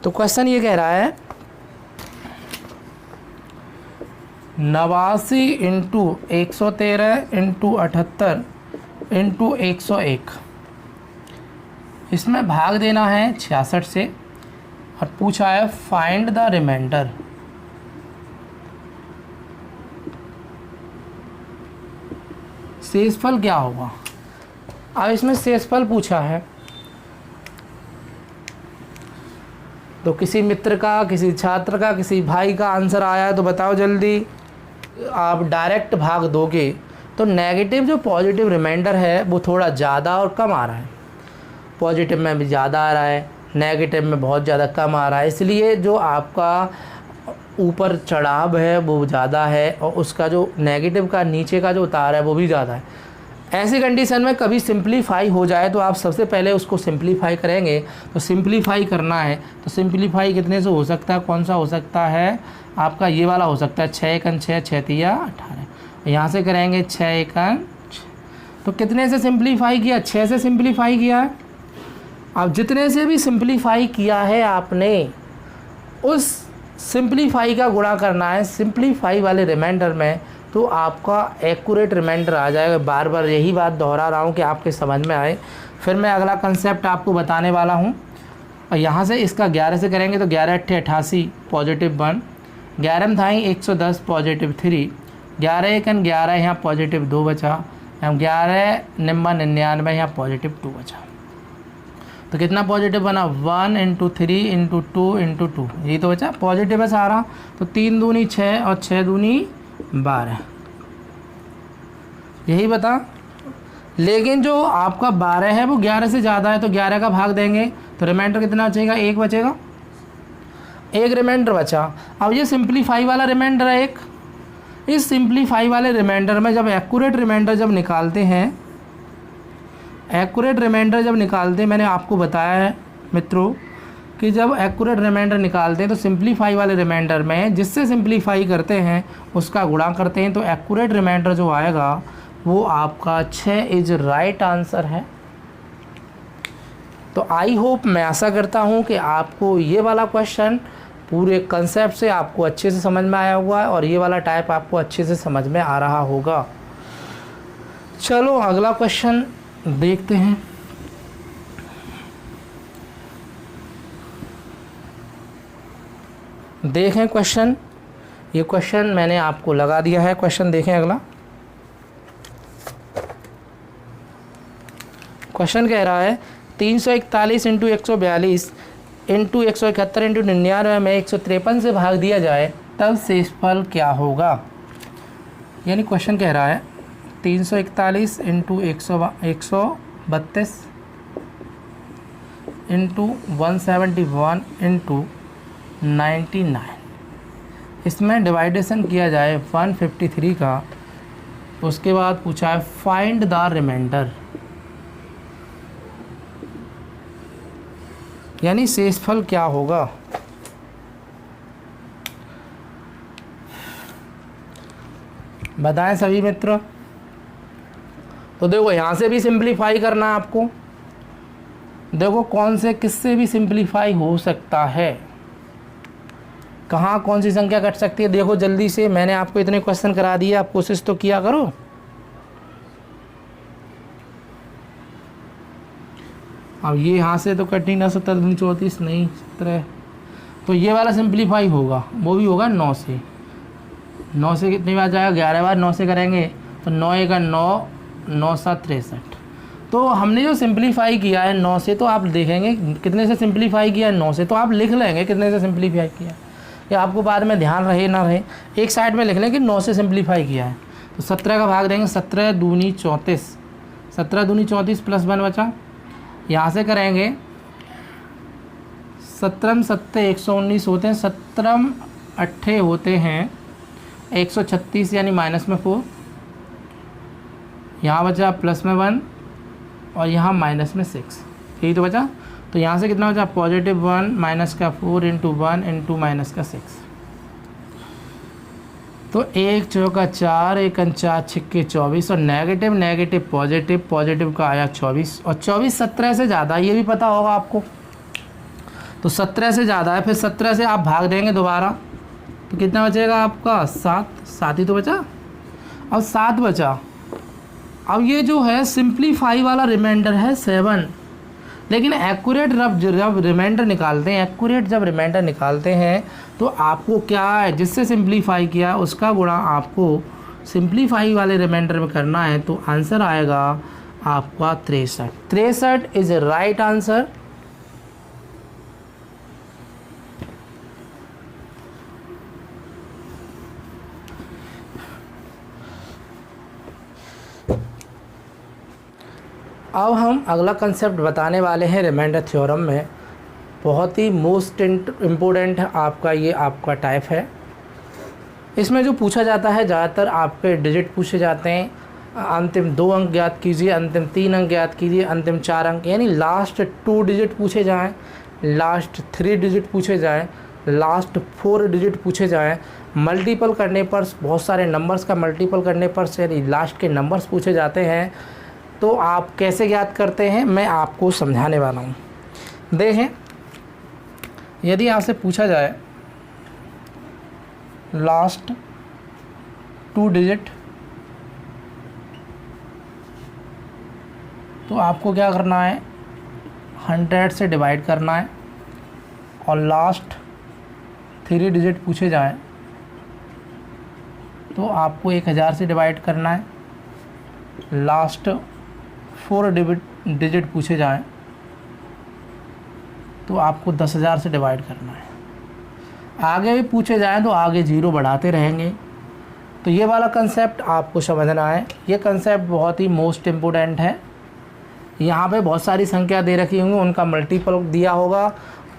तो क्वेश्चन ये कह रहा है 89 इंटू 113 इंटू 78 इंटू 101, इसमें भाग देना है 66 से, और पूछा है फाइंड द रिमाइंडर। शेषफल क्या होगा। अब इसमें शेषफल पूछा है, तो किसी मित्र का, किसी छात्र का, किसी भाई का आंसर आया है तो बताओ जल्दी। आप डायरेक्ट भाग दोगे तो नेगेटिव जो पॉजिटिव रिमाइंडर है वो थोड़ा ज़्यादा और कम आ रहा है। पॉजिटिव में भी ज़्यादा आ रहा है, नेगेटिव में बहुत ज़्यादा कम आ रहा है। इसलिए जो आपका ऊपर चढ़ाव है वो ज़्यादा है, और उसका जो नेगेटिव का नीचे का जो उतार है वो भी ज़्यादा है। ऐसी कंडीशन में कभी सिंप्लीफाई हो जाए तो आप सबसे पहले उसको सिंप्लीफाई करेंगे। तो सिंप्लीफाई करना है तो सिंप्लीफाई कितने से हो सकता है, कौन सा हो सकता है आपका, ये वाला हो सकता है 6 एकन 6 6 तिया 18। यहाँ से करेंगे 6 एकन, तो कितने से सिंप्लीफाई किया, 6 से सिंप्लीफाई किया है। अब जितने से भी सिंप्लीफाई किया है आपने उस सिंप्लीफाई का गुणा करना है सिंप्लीफाई वाले रिमाइंडर में, तो आपका एक्यूरेट रिमाइंडर आ जाएगा। बार बार यही बात दोहरा रहा हूँ कि आपके समझ में आए। फिर मैं अगला कंसेप्ट आपको बताने वाला हूँ। और यहाँ से इसका 11 से करेंगे तो 11 × 88 पॉजिटिव 1, 11 में था 110 पॉजिटिव 3, 11 एकन 11 यहाँ पॉजिटिव 2 बचा, 11 निम्बा 99 यहाँ पॉजिटिव 2 बचा। तो कितना पॉजिटिव बना, 1 × 3 × 2 × 2, यही तो बचा, पॉजिटिव है सारा। तो 3 दूनी 6 और 6 दूनी 12, यही बता। लेकिन जो आपका 12 है वो 11 से ज़्यादा है, तो 11 का भाग देंगे तो रिमाइंडर कितना बचेगा, 1 बचेगा, 1 रिमाइंडर बचा। अब ये सिंप्लीफाई वाला रिमाइंडर है एक। इस सिंप्लीफाई वाले रिमाइंडर में जब एक्यूरेट रिमाइंडर जब निकालते हैं, एक्यूरेट रिमाइंडर जब निकालते हैं, मैंने आपको बताया है मित्रों कि जब एक्यूरेट रिमाइंडर निकालते हैं तो सिंप्लीफाई वाले रिमाइंडर में जिससे सिंप्लीफाई करते हैं उसका गुणा करते हैं, तो एक्यूरेट रिमाइंडर जो आएगा वो आपका 6 इज राइट आंसर है। तो आई होप, मैं आशा करता हूँ कि आपको ये वाला क्वेश्चन पूरे कंसेप्ट से आपको अच्छे से समझ में आया हुआ है और ये वाला टाइप आपको अच्छे से समझ में आ रहा होगा। चलो अगला क्वेश्चन देखते हैं। देखें क्वेश्चन, ये क्वेश्चन मैंने आपको लगा दिया है। क्वेश्चन देखें अगला। क्वेश्चन कह रहा है 341 इंटू 142 इंटू 171 इंटू 99 में 153 से भाग दिया जाए तब शेषफल क्या होगा। यानी क्वेश्चन कह रहा है 341 इंटू 132 इंटू 171 इंटू 99, इसमें डिवाइडेशन किया जाए 153 का। उसके बाद पूछा है फाइंड द रिमाइंडर, यानी शेषफल क्या होगा। बताएं सभी मित्र। तो देखो यहाँ से भी सिंप्लीफाई करना है आपको। देखो कौन से किससे भी सिंप्लीफाई हो सकता है, कहाँ कौन सी संख्या कट सकती है। देखो जल्दी से, मैंने आपको इतने क्वेश्चन करा दिए, आप कोशिश तो किया करो। अब ये यहाँ से तो कटी ना, 17 दूनी 34 नहीं 17, तो ये वाला सिंप्लीफाई होगा, वो भी होगा 9 से। 9 से कितनी बार जाएगा, 11 बार 9 से करेंगे तो 9 का 9, 9 7 63। तो हमने जो सिंप्लीफाई किया है 9 से, तो आप देखेंगे कितने से सिंप्लीफाई किया है 9 से, तो आप लिख लेंगे कितने से सिंप्लीफाई किया, या आपको बाद में ध्यान रहे ना रहे एक साइड में लिख लें कि 9 से सिंप्लीफाई किया है। तो 17 का भाग देंगे, 17 दूनी 34, 17 दूनी 34 प्लस 1 बचा। यहाँ से करेंगे 17 7 119 होते हैं, 17 8 होते हैं 136 यानी माइनस में 4, यहाँ बचा प्लस में 1 और यहाँ माइनस में 6, यही तो बचा। तो यहाँ से कितना बचा, +1 माइनस का 4 इंटू 1 इंटू माइनस का 6। तो 1 चौका 4, 1 4 छिक्के 24 और नेगेटिव नेगेटिव पॉजिटिव, पॉजिटिव का आया 24 और 24 17 से ज़्यादा, ये भी पता होगा आपको। तो 17 से ज़्यादा है, फिर 17 से आप भाग देंगे दोबारा तो कितना बचेगा आपका 7 ही तो बचा। अब 7 बचा। अब ये जो है सिंप्लीफाई वाला रिमाइंडर है 7, लेकिन एक्यूरेट जब रिमाइंडर निकालते हैं, एक्यूरेट जब रिमाइंडर निकालते हैं तो आपको क्या है, जिससे सिंप्लीफाई किया उसका गुणा आपको सिंप्लीफाई वाले रिमाइंडर में करना है। तो आंसर आएगा आपका 63। 63 इज राइट आंसर। अब हम अगला कंसेप्ट बताने वाले हैं रिमाइंडर थ्योरम में। बहुत ही मोस्ट इम्पोर्टेंट आपका ये आपका टाइप है। इसमें जो पूछा जाता है ज़्यादातर आपके डिजिट पूछे जाते हैं। अंतिम 2 अंक ज्ञात कीजिए, अंतिम 3 अंक ज्ञात कीजिए, अंतिम 4 अंक, यानी लास्ट 2 डिजिट पूछे जाएँ, लास्ट 3 डिजिट पूछे जाएँ, लास्ट 4 डिजिट पूछे जाएँ। मल्टीपल करने पर, बहुत सारे नंबर्स का मल्टीपल करने पर से यानी लास्ट के नंबर्स पूछे जाते हैं। तो आप कैसे ज्ञात करते हैं मैं आपको समझाने वाला हूँ। देखें, यदि आपसे पूछा जाए लास्ट 2 डिजिट, तो आपको क्या करना है, 100 से डिवाइड करना है। और लास्ट 3 डिजिट पूछे जाएं तो आपको 1000 से डिवाइड करना है। लास्ट 4 डिजिट पूछे जाएं तो आपको 10,000 से डिवाइड करना है। आगे भी पूछे जाएं तो आगे 0 बढ़ाते रहेंगे। तो ये वाला कंसेप्ट आपको समझना है। ये कंसेप्ट बहुत ही मोस्ट इम्पोर्टेंट है। यहाँ पे बहुत सारी संख्या दे रखी होंगी, उनका मल्टीपल दिया होगा।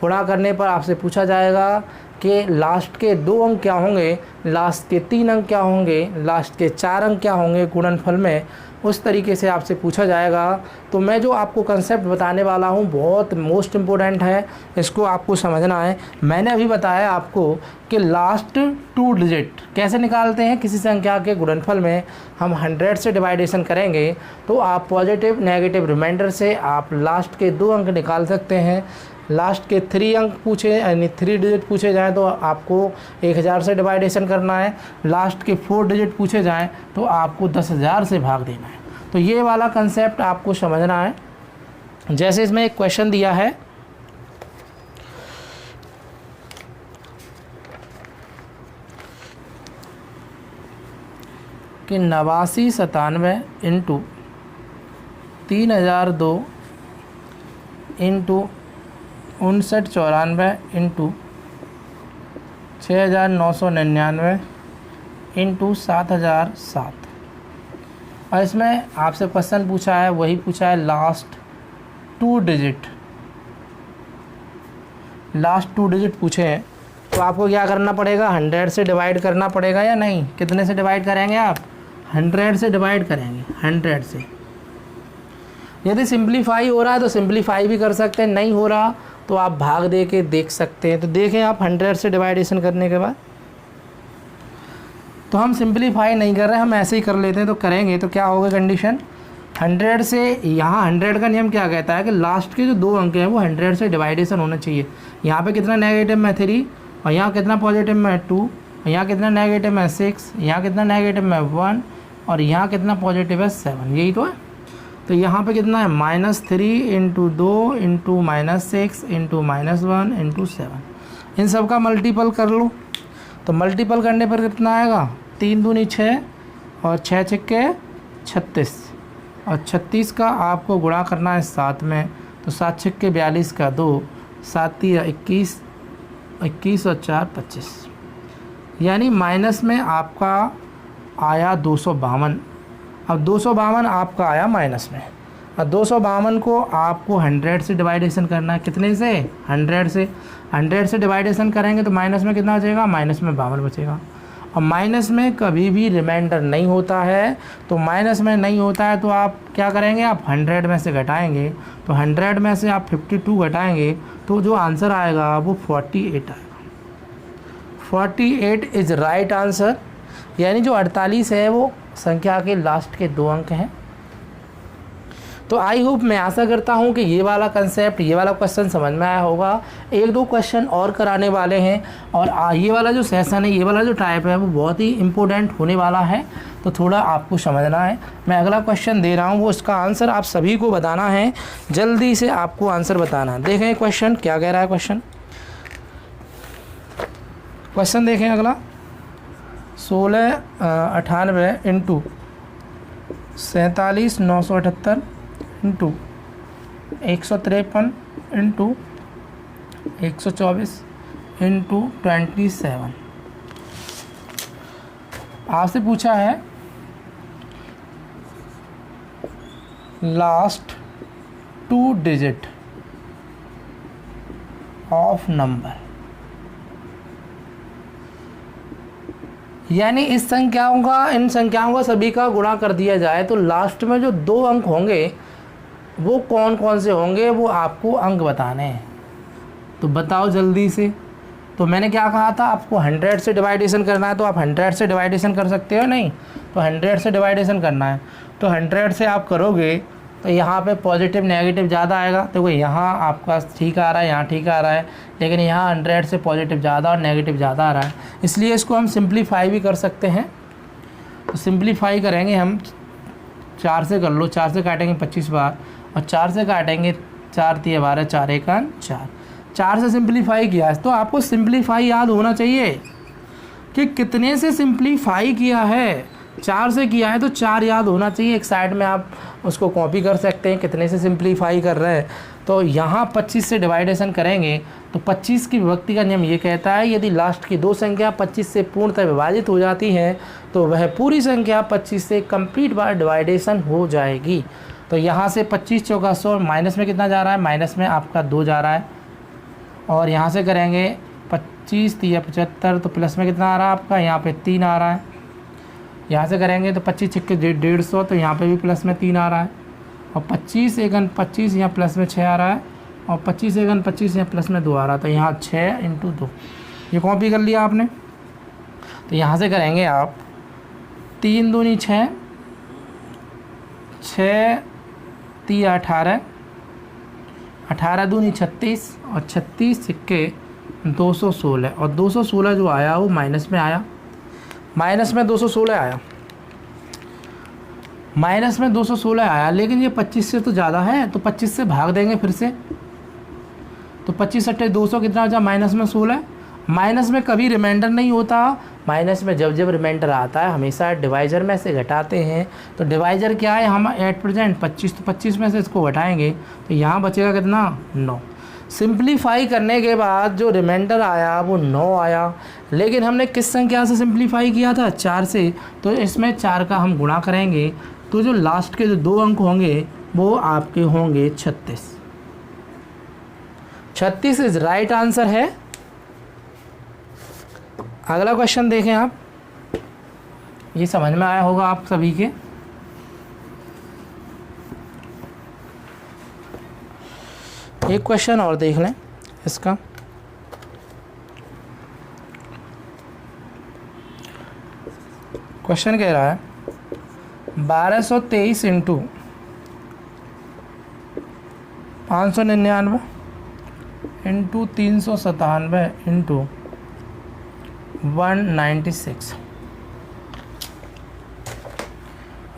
गुणा करने पर आपसे पूछा जाएगा कि लास्ट के 2 अंक क्या होंगे, लास्ट के 3 अंक क्या होंगे, लास्ट के 4 अंक क्या होंगे गुणनफल में। उस तरीके से आपसे पूछा जाएगा। तो मैं जो आपको कंसेप्ट बताने वाला हूँ बहुत मोस्ट इम्पोर्टेंट है, इसको आपको समझना है। मैंने अभी बताया आपको कि लास्ट 2 डिजिट कैसे निकालते हैं। किसी संख्या के गुणनफल में हम 100 से डिवाइडेशन करेंगे तो आप पॉजिटिव नेगेटिव रिमाइंडर से आप लास्ट के 2 अंक निकाल सकते हैं। लास्ट के 3 अंक पूछे यानी 3 डिजिट पूछे जाएँ तो आपको 1000 से डिवाइडेशन करना है। लास्ट के 4 डिजिट पूछे जाएँ तो आपको 10,000 से भाग देना है। तो ये वाला कंसेप्ट आपको समझना है। जैसे इसमें एक क्वेश्चन दिया है कि 8997 इंटू 3002 इंटू 5994 इंटू 6999 इंटू 7007। और इसमें आपसे क्वेश्चन पूछा है, वही पूछा है लास्ट 2 डिजिट पूछे हैं। तो आपको क्या करना पड़ेगा, 100 से डिवाइड करना पड़ेगा या नहीं। कितने से डिवाइड करेंगे आप, 100 से डिवाइड करेंगे, 100 से। यदि सिंप्लीफाई हो रहा है तो सिंप्लीफाई भी कर सकते हैं, नहीं हो रहा तो आप भाग दे के देख सकते हैं। तो देखें आप 100 से डिवाइडेशन करने के बाद तो हम सिंप्लीफाई नहीं कर रहे, हम ऐसे ही कर लेते हैं। तो करेंगे तो क्या होगा कंडीशन, 100 से यहाँ 100 का नियम क्या कहता है कि लास्ट के जो 2 अंक हैं वो 100 से डिवाइडेशन होना चाहिए। यहाँ पे कितना नेगेटिव में 3 और यहाँ कितना पॉजिटिव में 2 और यहाँ कितना नेगेटिव में 6, यहाँ कितना नेगेटिव में 1 और यहाँ कितना पॉजिटिव है 7, यही तो है। तो यहाँ पे कितना है -3 इंटू 2 इंटू -6 इंटू -1 इंटू 7। इन सब का मल्टीपल कर लो तो मल्टीपल करने पर कितना आएगा, 3 दूनी 6 और 6 छक्के 36 और 36 का आपको गुणा करना है 7 में। तो 7 छक्के 42 का 2, 7 21, 21 और 4 25, यानी माइनस में आपका आया 252। अब 252 आपका आया माइनस में। अब 252 को आपको 100 से डिवाइडेशन करना है। कितने से, 100 से। 100 से डिवाइडेशन करेंगे तो माइनस में कितना बचेगा, माइनस में 52 बचेगा। और माइनस में कभी भी रिमाइंडर नहीं होता है। तो माइनस में नहीं होता है तो आप क्या करेंगे, आप 100 में से घटाएंगे। तो 100 में से आप 52 घटाएंगे तो जो आंसर आएगा वो 48 आएगा। 48 इज़ राइट आंसर, यानी जो 48 है वो संख्या के लास्ट के 2 अंक हैं। तो आई होप, मैं आशा करता हूँ कि ये वाला कंसेप्ट, ये वाला क्वेश्चन समझ में आया होगा। 1-2 क्वेश्चन और कराने वाले हैं और ये वाला जो सेशन है, ये वाला जो टाइप है वो बहुत ही इम्पोर्टेंट होने वाला है। तो थोड़ा आपको समझना है। मैं अगला क्वेश्चन दे रहा हूँ, वो उसका आंसर आप सभी को बताना है। जल्दी से आपको आंसर बताना है। देखें क्वेश्चन क्या कह रहा है। क्वेश्चन देखें अगला, 1698 इंटू 47,978 इंटू 153 इंटू 124 इंटू 27। आपसे पूछा है लास्ट 2 डिजिट ऑफ नंबर, यानी इस संख्याओं का, इन संख्याओं का सभी का गुणा कर दिया जाए तो लास्ट में जो 2 अंक होंगे वो कौन कौन से होंगे, वो आपको अंक बताने हैं। तो बताओ जल्दी से। तो मैंने क्या कहा था, आपको 100 से डिवाइडेशन करना है। तो आप 100 से डिवाइडेशन कर सकते हो, नहीं तो 100 से डिवाइडेशन करना है। तो 100 से आप करोगे तो यहाँ पे पॉजिटिव नेगेटिव ज़्यादा आएगा। तो यहाँ आपका ठीक आ रहा है, यहाँ ठीक आ रहा है, लेकिन यहाँ 100 से पॉजिटिव ज़्यादा और नेगेटिव ज़्यादा आ रहा है। इसलिए इसको हम सिंप्लीफाई भी कर सकते हैं। तो सिंप्लीफाई करेंगे हम, 4 से कर लो, 4 से काटेंगे 25 बार और 4 से काटेंगे 4 3 12, 4 1 4। 4 से सिंप्लीफाई किया है तो आपको सिंप्लीफाई याद होना चाहिए कि कितने से सिंप्लीफाई किया है। 4 से किया है तो 4 याद होना चाहिए। एक साइड में आप उसको कॉपी कर सकते हैं, कितने से सिंप्लीफाई कर रहे हैं। तो यहाँ 25 से डिवाइडेशन करेंगे तो 25 की विभक्ति का नियम ये कहता है, यदि लास्ट की 2 संख्या 25 से पूर्णतः विभाजित हो जाती हैं तो वह पूरी संख्या 25 से कंप्लीट बार डिवाइडेशन हो जाएगी। तो यहाँ से 25 चौका 100, माइनस में कितना जा रहा है, माइनस में आपका 2 जा रहा है। और यहाँ से करेंगे 25 3 75, तो प्लस में कितना आ रहा है आपका, यहाँ पे 3 आ रहा है। यहाँ से करेंगे तो 25 छिक्के 150, तो यहाँ पे भी प्लस में 3 आ रहा है, और 25 एकन 25 यहाँ प्लस में 6 आ रहा है, और 25 एकन 25 यहाँ प्लस में 2 आ रहा है, तो यहाँ 6 × 2 ये कॉपी कर लिया आपने। तो यहाँ से करेंगे आप 3 दूनी 6, 6 3 18, 18 दूनी 36, और 36 छिक्के 216, और 216 जो आया वो माइनस में आया, माइनस में 216 आया, माइनस में 216 आया। लेकिन ये 25 से तो ज़्यादा है, तो 25 से भाग देंगे फिर से, तो 25 × 200 कितना हो जाए, माइनस में 16। माइनस में कभी रिमाइंडर नहीं होता, माइनस में जब जब रिमाइंडर आता है हमेशा डिवाइजर में से घटाते हैं। तो डिवाइजर क्या है, हम एट प्रेजेंट 25, तो 25 में से इसको घटाएंगे तो यहाँ बचेगा कितना, 9। सिंप्लीफाई करने के बाद जो रिमाइंडर आया वो 9 आया, लेकिन हमने किस संख्या से सिंप्लीफाई किया था, 4 से, तो इसमें 4 का हम गुणा करेंगे, तो जो लास्ट के जो 2 अंक होंगे वो आपके होंगे 36। 36 इज राइट आंसर है। अगला क्वेश्चन देखें आप, ये समझ में आया होगा आप सभी के। एक क्वेश्चन और देख लें इसका। क्वेश्चन कह रहा है 1223 × 599 × 397 × 196।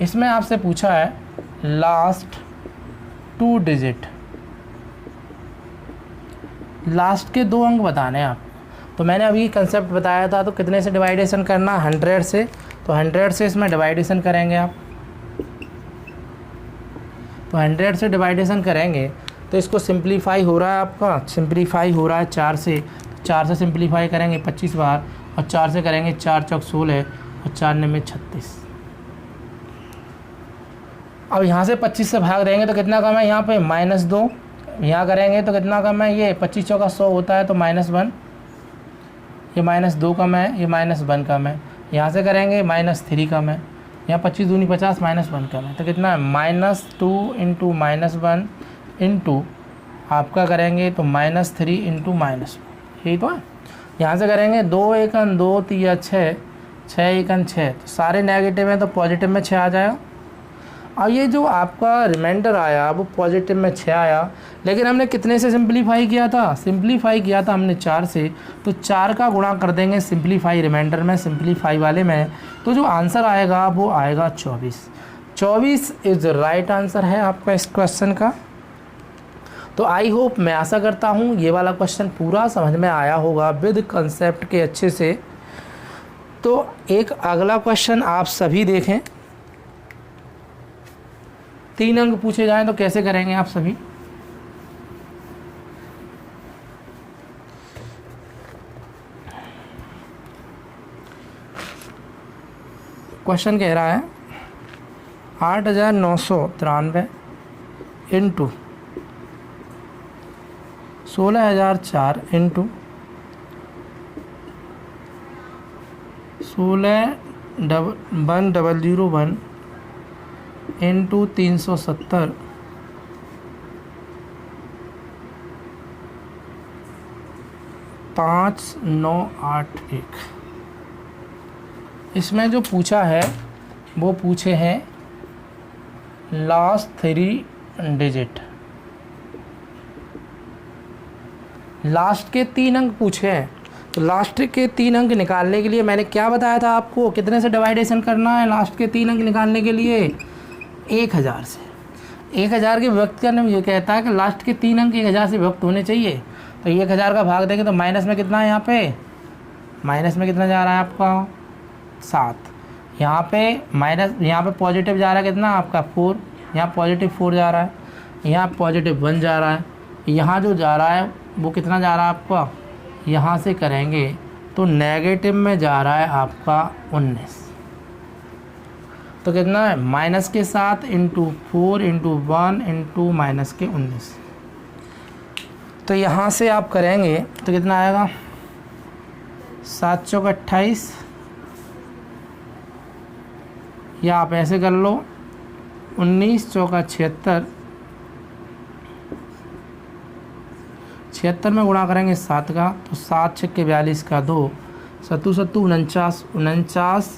इसमें आपसे पूछा है लास्ट 2 डिजिट, लास्ट के 2 अंक बताने हैं आप। तो मैंने अभी कंसेप्ट बताया था, तो कितने से डिवाइडेशन करना, 100 से, तो 100 से इसमें डिवाइडेशन करेंगे आप। तो 100 से डिवाइडेशन करेंगे तो इसको सिंप्लीफाई हो रहा है आपका, सिंप्लीफाई हो रहा है 4 से, 4 से सिंप्लीफाई करेंगे 25 बार, और 4 से करेंगे 4 चौक 16, और 4 9 36। अब यहाँ से 25 से भाग देंगे तो कितना कम है, यहाँ पे -2, यहाँ करेंगे तो कितना कम है, ये 25 चौका 100 होता है, तो -1, ये -2 कम है, ये -1 कम है, यहाँ से करेंगे -3 कम है, यहाँ 25 दूनी 50, -1 कम है, तो कितना है, -2 × -1 इंटू आपका करेंगे तो -3 × -1, यही तो है। यहाँ से करेंगे 2 एकन 2 3 6, 6 एकन 6, तो सारे नेगेटिव हैं तो पॉजिटिव में 6 आ जाएगा। और ये जो आपका रिमाइंडर आया वो पॉजिटिव में 6 आया, लेकिन हमने कितने से सिंप्लीफाई किया था, सिंप्लीफाई किया था हमने 4 से, तो 4 का गुणा कर देंगे सिंप्लीफाई रिमाइंडर में, सिंप्लीफाई वाले में, तो जो आंसर आएगा वो आएगा 24। 24 इज राइट आंसर है आपका इस क्वेश्चन का। तो आई होप, मैं आशा करता हूँ ये वाला क्वेश्चन पूरा समझ में आया होगा विद कंसेप्ट के अच्छे से। तो एक अगला क्वेश्चन आप सभी देखें, 3 अंक पूछे जाएं तो कैसे करेंगे आप सभी। क्वेश्चन कह रहा है 8993 इंटू 16004 इंटू 16001 इंटू 370 5981। इसमें जो पूछा है वो पूछे हैं लास्ट 3 डिजिट, लास्ट के 3 अंक पूछे हैं। तो लास्ट के 3 अंक निकालने के लिए मैंने क्या बताया था आपको, कितने से डिवाइडेशन करना है लास्ट के 3 अंक निकालने के लिए, 1000 से। 1000 के विभक्त करने में ये कहता है कि लास्ट के 3 अंक 1000 से विभक्त होने चाहिए। तो 1000 का भाग देंगे तो माइनस में कितना है, यहाँ पे माइनस में कितना जा रहा है आपका 7, यहाँ पे माइनस, यहाँ पे पॉजिटिव जा रहा है कितना आपका 4, यहाँ पॉजिटिव 4 जा रहा है, यहाँ पॉजिटिव 1 जा रहा है, यहाँ जो जा रहा है वो कितना जा रहा है आपका, यहाँ से करेंगे तो नेगेटिव में जा रहा है आपका 19। तो कितना है, माइनस के 7 इंटू 4 इंटू 1 इंटू माइनस के 19। तो यहाँ से आप करेंगे तो कितना आएगा, 7 चौक 28, या आप ऐसे कर लो 19 चौका 76, 76 में गुणा करेंगे 7 का तो 7 छक्के 42 का 2, सत्तू सत्तू 49, 49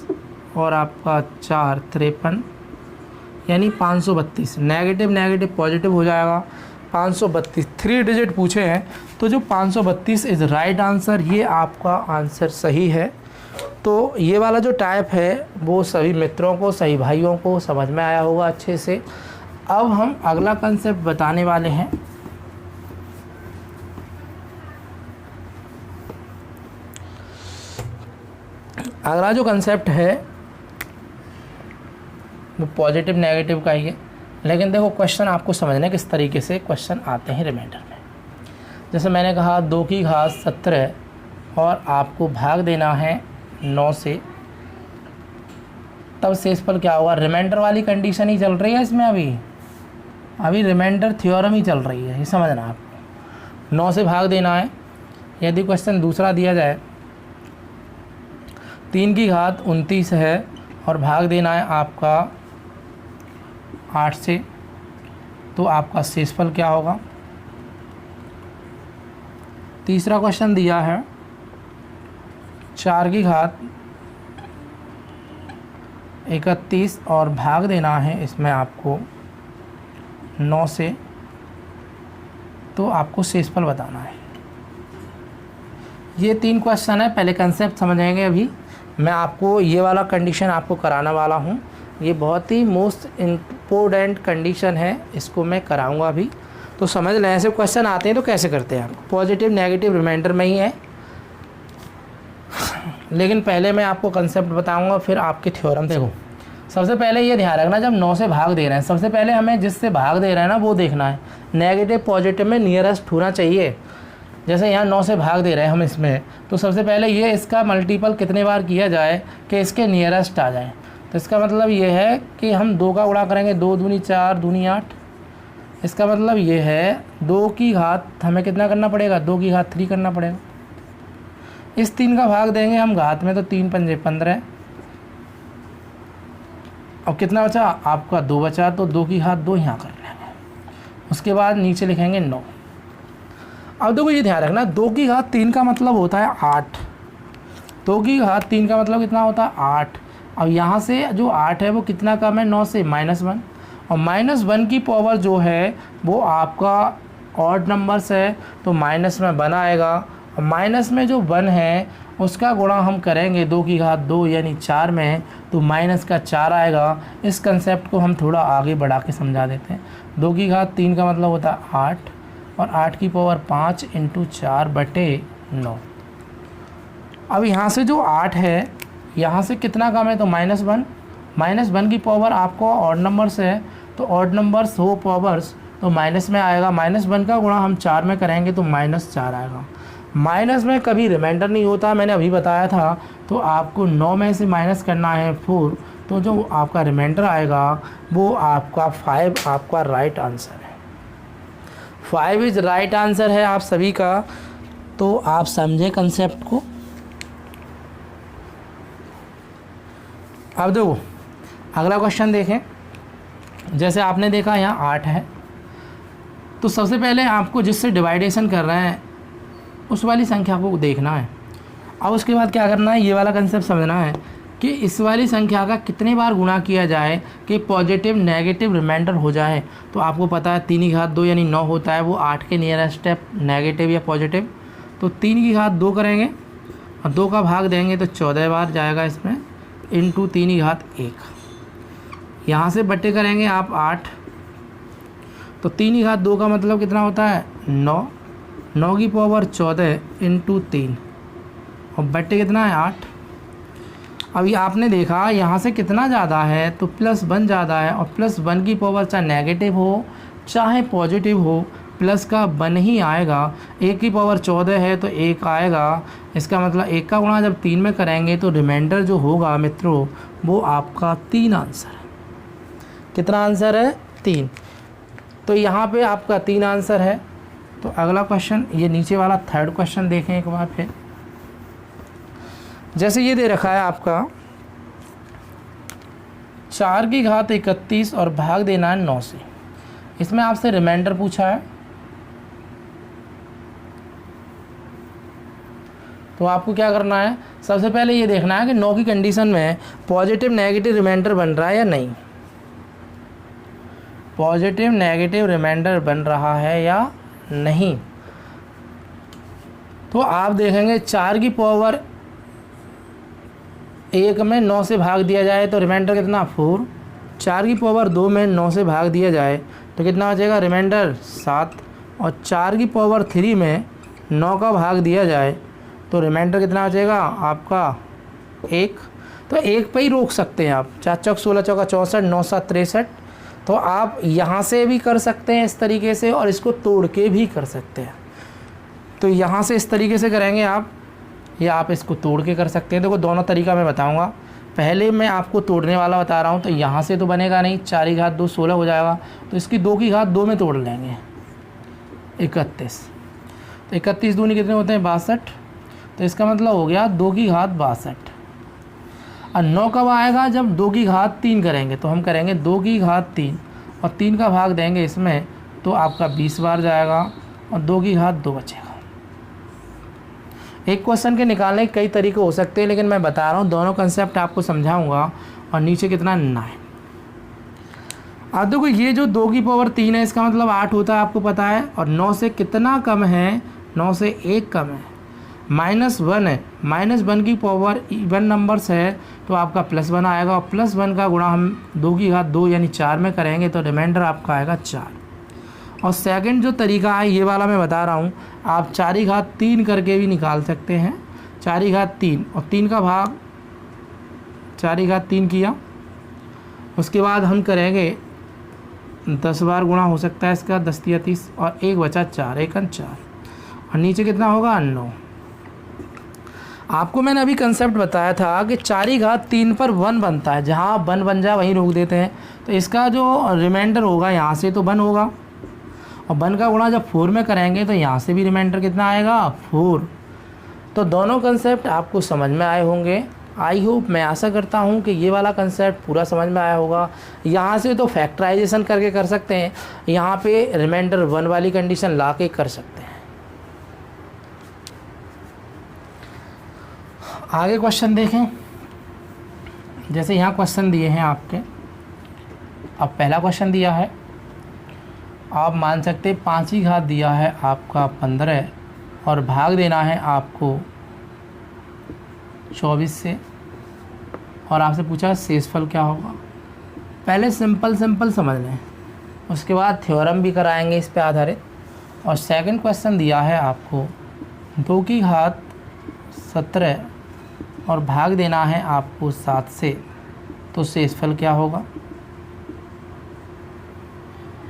और आपका 4 53, यानी 532। नेगेटिव नेगेटिव पॉजिटिव हो जाएगा 532। 3 डिजिट पूछे हैं तो जो 532 इज़ राइट आंसर, ये आपका आंसर सही है। तो ये वाला जो टाइप है वो सभी मित्रों को, सही भाइयों को समझ में आया होगा अच्छे से। अब हम अगला कंसेप्ट बताने वाले हैं। अगला जो कंसेप्ट है वो पॉजिटिव नेगेटिव का ही है, लेकिन देखो क्वेश्चन आपको समझना है किस तरीके से क्वेश्चन आते हैं रिमाइंडर में। जैसे मैंने कहा 2 की घात 17 और आपको भाग देना है 9 से, तब शेषफल क्या होगा। रिमाइंडर वाली कंडीशन ही चल रही है इसमें, अभी रिमाइंडर थ्योरम ही चल रही है, ये समझना आपको। 9 से भाग देना है। यदि क्वेश्चन दूसरा दिया जाए 3 की घात 29 है और भाग देना है आपका 8 से, तो आपका शेषफल क्या होगा। तीसरा क्वेश्चन दिया है 4 की घात 31 और भाग देना है इसमें आपको 9 से, तो आपको शेषफल बताना है। ये 3 क्वेश्चन है। पहले कंसेप्ट समझेंगे। अभी मैं आपको ये वाला कंडीशन आपको कराने वाला हूँ। ये बहुत ही मोस्ट इम्पोर्टेंट कंडीशन है, इसको मैं कराऊंगा अभी। तो समझ लें, ऐसे क्वेश्चन आते हैं तो कैसे करते हैं। आपको पॉजिटिव नेगेटिव रिमाइंडर में ही है, लेकिन पहले मैं आपको कंसेप्ट बताऊंगा, फिर आपके थ्योरम। देखो सबसे पहले ये ध्यान रखना, जब 9 से भाग दे रहे हैं, सबसे पहले हमें जिससे भाग दे रहे हैं ना वो देखना है। नेगेटिव पॉजिटिव में नियरेस्ट होना चाहिए। जैसे यहाँ 9 से भाग दे रहे हैं हम इसमें, तो सबसे पहले ये इसका मल्टीपल कितने बार किया जाए कि इसके नियरेस्ट आ जाए। तो इसका मतलब ये है कि हम 2 का गुणा करेंगे, 2 दूनी 4 दूनी 8। इसका मतलब ये है 2 की घात हमें कितना करना पड़ेगा, 2 की घात 3 करना पड़ेगा। इस 3 का भाग देंगे हम घात में, तो 3 पंजे 15। और कितना बचा आपका 2 बचा, तो 2 की घात 2 यहाँ कर लेंगे। उसके बाद नीचे लिखेंगे 9। अब देखो ये ध्यान रखना, 2 की घात 3 का मतलब होता है 8। 2 की घात 3 का मतलब कितना होता है 8। अब यहाँ से जो 8 है वो कितना कम है 9 से, -1। और -1 की पावर जो है वो आपका ऑड नंबर्स है, तो माइनस में 1 आएगा। और माइनस में जो 1 है उसका गुणा हम करेंगे 2 की घात 2 यानी 4 में, तो माइनस का 4 आएगा। इस कंसेप्ट को हम थोड़ा आगे बढ़ा के समझा देते हैं। 2 की घात 3 का मतलब होता है 8 और 8 की पावर 5 × 4/9। अब यहाँ से जो 8 है, यहाँ से कितना कम है तो -1। -1 की पावर आपको ऑड नंबर्स है, तो ऑड नंबर्स हो पावर्स तो माइनस में आएगा। -1 का गुणा हम 4 में करेंगे तो -4 आएगा। माइनस में कभी रिमाइंडर नहीं होता, मैंने अभी बताया था। तो आपको 9 में से माइनस करना है 4, तो जो आपका रिमाइंडर आएगा वो आपका 5 आपका राइट आंसर है। 5 इज़ राइट आंसर है आप सभी का। तो आप समझे कंसेप्ट को। अब देखो अगला क्वेश्चन देखें। जैसे आपने देखा यहाँ 8 है, तो सबसे पहले आपको जिससे डिवाइडेशन कर रहे हैं उस वाली संख्या को देखना है। अब उसके बाद क्या करना है, ये वाला कंसेप्ट समझना है कि इस वाली संख्या का कितने बार गुणा किया जाए कि पॉजिटिव नेगेटिव रिमाइंडर हो जाए। तो आपको पता है 3 की घात 2 यानी 9 होता है, वो 8 के नियरेस्ट स्टेप नेगेटिव या पॉजिटिव। तो 3 की घात 2 करेंगे और 2 का भाग देंगे तो 14 बार जाएगा इसमें, इंटू 3 की घात 1। यहाँ से बट्टे करेंगे आप 8, तो 3 की घात 2 का मतलब कितना होता है 9। 9 की पावर 14 × 3 और बट्टे कितना है 8। अभी आपने देखा यहाँ से कितना ज़्यादा है तो +1 ज़्यादा है, और +1 की पावर चाहे नेगेटिव हो चाहे पॉजिटिव हो, प्लस का 1 ही आएगा। 1 की पावर 14 है तो 1 आएगा। इसका मतलब 1 का गुणा जब 3 में करेंगे तो रिमाइंडर जो होगा मित्रों वो आपका 3 आंसर है। कितना आंसर है 3। तो यहाँ पे आपका 3 आंसर है। तो अगला क्वेश्चन, ये नीचे वाला 3rd क्वेश्चन देखें एक बार फिर। जैसे ये दे रखा है आपका 4 की घात 31 और भाग देना है 9 से। इसमें आपसे रिमाइंडर पूछा है, तो आपको क्या करना है, सबसे पहले ये देखना है कि 9 की कंडीशन में पॉजिटिव नेगेटिव रिमाइंडर बन रहा है या नहीं। पॉजिटिव नेगेटिव रिमाइंडर बन रहा है या नहीं, तो आप देखेंगे 4 की पावर 1 में 9 से भाग दिया जाए तो रिमाइंडर कितना 4। 4 की पावर 2 में 9 से भाग दिया जाए तो कितना बचेगा रिमाइंडर 7। और 4 की पावर 3 में 9 का भाग दिया जाए तो रिमाइंडर कितना बचेगा आपका 1। तो 1 पे ही रोक सकते हैं आप। 4 चौक 16 चौका 64, 9 7 63। तो आप यहाँ से भी कर सकते हैं इस तरीके से, और इसको तोड़ के भी कर सकते हैं। तो यहाँ से इस तरीके से करेंगे आप, या आप इसको तोड़ के कर सकते हैं। देखो दोनों तरीका मैं बताऊँगा। पहले मैं आपको तोड़ने वाला बता रहा हूँ, तो यहाँ से तो बनेगा नहीं, 4 की घात 2 16 हो जाएगा, तो इसकी 2 की घात 2 में तोड़ लेंगे 31। तो 31 दूनी कितने होते हैं 62, तो इसका मतलब हो गया 2 की घात 62। और 9 कब आएगा, जब 2 की घात 3 करेंगे। तो हम करेंगे 2 की घात 3 और 3 का भाग देंगे इसमें, तो आपका 20 बार जाएगा और 2 की घात 2 बचेगा। एक क्वेश्चन के निकालने के कई तरीके हो सकते हैं, लेकिन मैं बता रहा हूँ दोनों कंसेप्ट आपको समझाऊंगा। और नीचे कितना 9। अब देखो ये जो 2 की पावर 3 है, इसका मतलब 8 होता है, आपको पता है। और 9 से कितना कम है, 9 से 1 कम है, -1 है। -1 की पावर इवन नंबर्स है तो आपका +1 आएगा, और +1 का गुणा हम 2 की घात 2 यानी 4 में करेंगे तो रिमाइंडर आपका आएगा 4। और सेकंड जो तरीका है ये वाला मैं बता रहा हूँ, आप 4 की घात 3 करके भी निकाल सकते हैं। 4 की घात 3 और 3 का भाग 4 की घात 3 किया, उसके बाद हम करेंगे 10 बार गुणा हो सकता है इसका, 10 या 30, और 1 बचा 4, 1 4, और नीचे कितना होगा 9। आपको मैंने अभी कंसेप्ट बताया था कि 4 की घात 3 पर 1 बनता है, जहाँ 1 बन जाए वहीं रोक देते हैं। तो इसका जो रिमाइंडर होगा यहाँ से तो 1 होगा, और 1 का गुणा जब 4 में करेंगे तो यहाँ से भी रिमाइंडर कितना आएगा 4। तो दोनों कंसेप्ट आपको समझ में आए होंगे। आई होप, मैं आशा करता हूँ कि ये वाला कंसेप्ट पूरा समझ में आया होगा। यहाँ से तो फैक्टराइजेशन करके कर सकते हैं, यहाँ पे रिमाइंडर 1 वाली कंडीशन ला के कर सकते हैं। आगे क्वेश्चन देखें। जैसे यहाँ क्वेश्चन दिए हैं आपके, अब पहला क्वेश्चन दिया है, आप मान सकते हैं 5 की घात दिया है आपका 15 और भाग देना है आपको 24 से, और आपसे पूछा शेषफल क्या होगा। पहले सिंपल समझ लें, उसके बाद थ्योरम भी कराएंगे इस पे आधारित। और सेकंड क्वेश्चन दिया है आपको 2 की घात 17 और भाग देना है आपको 7 से, तो शेषफल क्या होगा।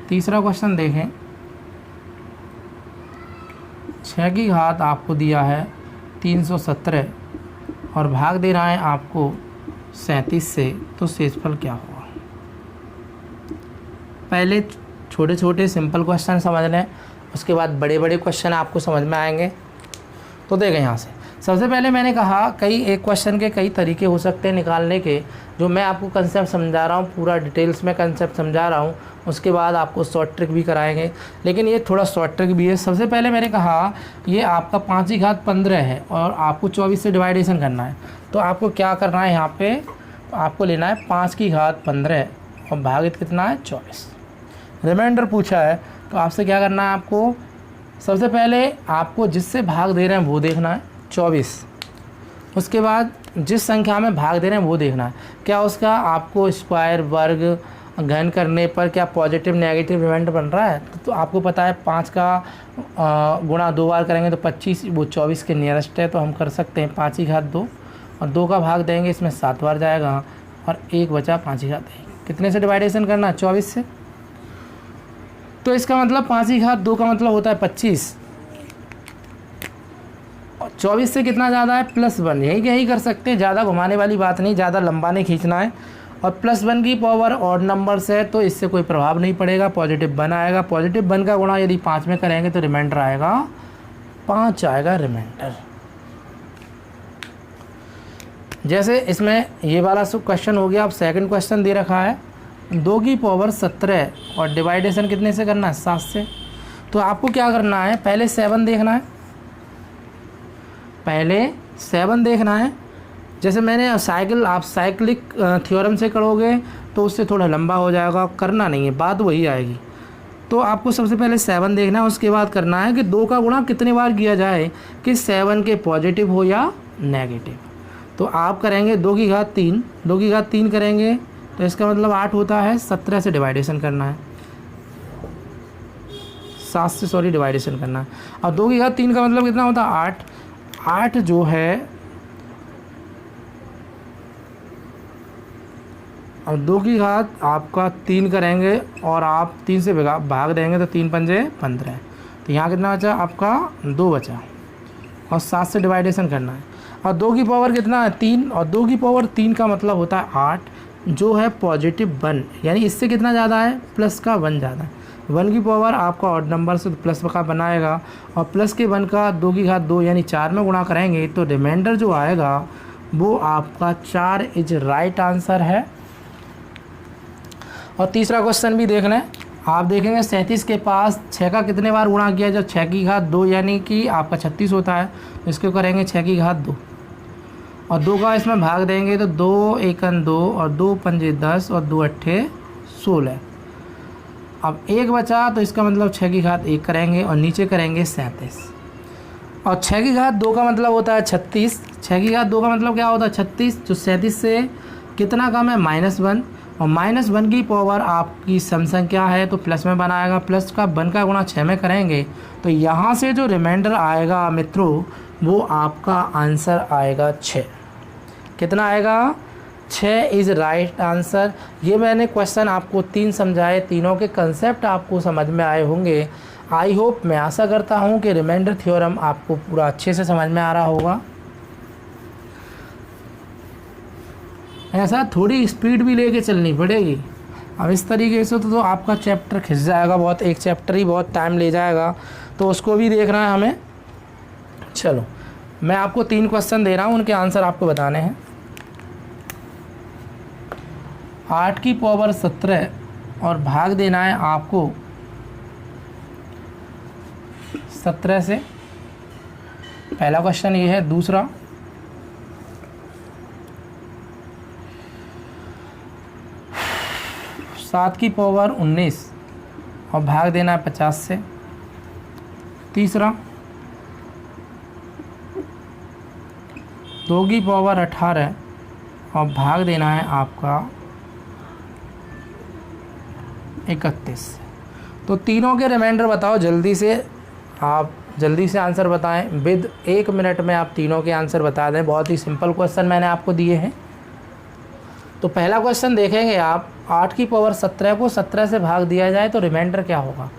तीसरा क्वेश्चन देखें, 6 की घात आपको दिया है 317 और भाग देना है आपको 37 से, तो शेषफल क्या होगा। पहले छोटे छोटे सिंपल क्वेश्चन समझ लें, उसके बाद बड़े बड़े क्वेश्चन आपको समझ में आएंगे। तो देखें यहाँ से, सबसे पहले मैंने कहा एक क्वेश्चन के कई तरीके हो सकते हैं निकालने के, जो मैं आपको कंसेप्ट समझा रहा हूँ, पूरा डिटेल्स में कंसेप्ट समझा रहा हूँ। उसके बाद आपको शॉर्ट ट्रिक भी कराएंगे, लेकिन ये थोड़ा शॉर्ट ट्रिक भी है। सबसे पहले मैंने कहा ये आपका 5 की घात 15 है और आपको 24 से डिवाइडेशन करना है। तो आपको क्या करना है, यहाँ पे आपको लेना है 5 की घात 15 और भागित कितना है 24। रिमाइंडर पूछा है तो आपसे क्या करना है, आपको सबसे पहले आपको जिससे भाग दे रहे हैं वो देखना है 24। उसके बाद जिस संख्या में भाग दे रहे हैं वो देखना है, क्या उसका आपको स्क्वायर वर्ग घन करने पर क्या पॉजिटिव नेगेटिव रिमाइंडर बन रहा है। तो आपको पता है 5 का गुणा 2 बार करेंगे तो 25, वो 24 के नियरेस्ट है, तो हम कर सकते हैं 5 की घात 2 और 2 का भाग देंगे, इसमें 7 बार जाएगा और 1 बचा 5 की घात 1। कितने से डिवाइडेशन करना है 24 से, तो इसका मतलब 5 की घात 2 का मतलब होता है 25 और 24 से कितना ज़्यादा है +1। यही कर सकते हैं, ज़्यादा घुमाने वाली बात नहीं, ज़्यादा लंबा नहीं खींचना है। और +1 की पावर ऑड नंबर्स है तो इससे कोई प्रभाव नहीं पड़ेगा, पॉजिटिव 1 आएगा। पॉजिटिव 1 का गुणा यदि 5 में करेंगे तो रिमाइंडर आएगा 5 आएगा रिमाइंडर। जैसे इसमें ये वाला क्वेश्चन हो गया। अब सेकंड क्वेश्चन दे रखा है 2 की पावर 17 और डिवाइडेशन कितने से करना है, 7 से। तो आपको क्या करना है, पहले 7 देखना है, पहले 7 देखना है। जैसे मैंने आप साइक्लिक थ्योरम से करोगे तो उससे थोड़ा लंबा हो जाएगा, करना नहीं है, बात वही आएगी। तो आपको सबसे पहले 7 देखना है, उसके बाद करना है कि 2 का गुणा कितने बार किया जाए कि 7 के पॉजिटिव हो या नेगेटिव। तो आप करेंगे 2 की घात 3, 2 की घात 3 करेंगे तो इसका मतलब 8 होता है। 17 से डिवाइडेशन करना है, 7 से डिवाइडेशन करना है। और 2 की घात 3 का मतलब कितना होता है, 8। 8 जो है, और 2 की घात आपका 3 करेंगे और आप 3 से भाग देंगे तो 3 पंजे 15। तो यहाँ कितना बचा आपका, 2 बचा, और 7 से डिवाइडेशन करना है। और 2 की पावर कितना है, 3, और 2 की पावर 3 का मतलब होता है 8, जो है पॉजिटिव 1, यानी इससे कितना ज़्यादा है, प्लस का 1 ज़्यादा है। 1 की पावर आपका ऑड नंबर से प्लस का बनाएगा, और प्लस के 1 का 2 की घात 2 यानी 4 में गुणा करेंगे तो रिमाइंडर जो आएगा वो आपका 4 इज राइट आंसर है। और तीसरा क्वेश्चन भी देख लें, आप देखेंगे 37 के पास 6 का कितने बार गुणा किया, जब 6 की घात 2 यानी कि आपका 36 होता है, तो इसको करेंगे 6 की घात 2 और 2 का इसमें भाग देंगे तो 2 एकन 2 और 2 पंजे 10 और 2 अट्ठे 16। अब 1 बचा तो इसका मतलब 6 की घात 1 करेंगे और नीचे करेंगे 37, और 6 की घात 2 का मतलब होता है 36। 6 की घात 2 का मतलब क्या होता है, 36, जो 37 से कितना कम है, -1, और -1 की पावर आपकी सम संख्या है तो प्लस में बनाएगा, प्लस का 1 का गुणा 6 में करेंगे तो यहाँ से जो रिमाइंडर आएगा मित्रों वो आपका आंसर आएगा 6। कितना आएगा, 6 इज़ राइट आंसर। ये मैंने क्वेश्चन आपको 3 समझाए, तीनों के कंसेप्ट आपको समझ में आए होंगे। आई होप, मैं आशा करता हूँ कि रिमाइंडर थ्योरम आपको पूरा अच्छे से समझ में आ रहा होगा। ऐसा थोड़ी स्पीड भी लेके चलनी पड़ेगी। अब इस तरीके से तो आपका चैप्टर खिंच जाएगा बहुत, एक चैप्टर ही बहुत टाइम ले जाएगा, तो उसको भी देखना है हमें। चलो मैं आपको 3 क्वेश्चन दे रहा हूँ, उनके आंसर आपको बताने हैं। 8 की पावर 17 और भाग देना है आपको 17 से, पहला क्वेश्चन ये है। दूसरा, 7 की पावर 19 और भाग देना है 50 से। तीसरा, 2 की पावर 18 और भाग देना है आपका 31 से। तो तीनों के रिमाइंडर बताओ जल्दी से, आप जल्दी से आंसर बताएं, विद 1 मिनट में आप तीनों के आंसर बता दें। बहुत ही सिंपल क्वेश्चन मैंने आपको दिए हैं। तो पहला क्वेश्चन देखेंगे आप, 8 की पावर 17 को 17 से भाग दिया जाए तो रिमाइंडर क्या होगा।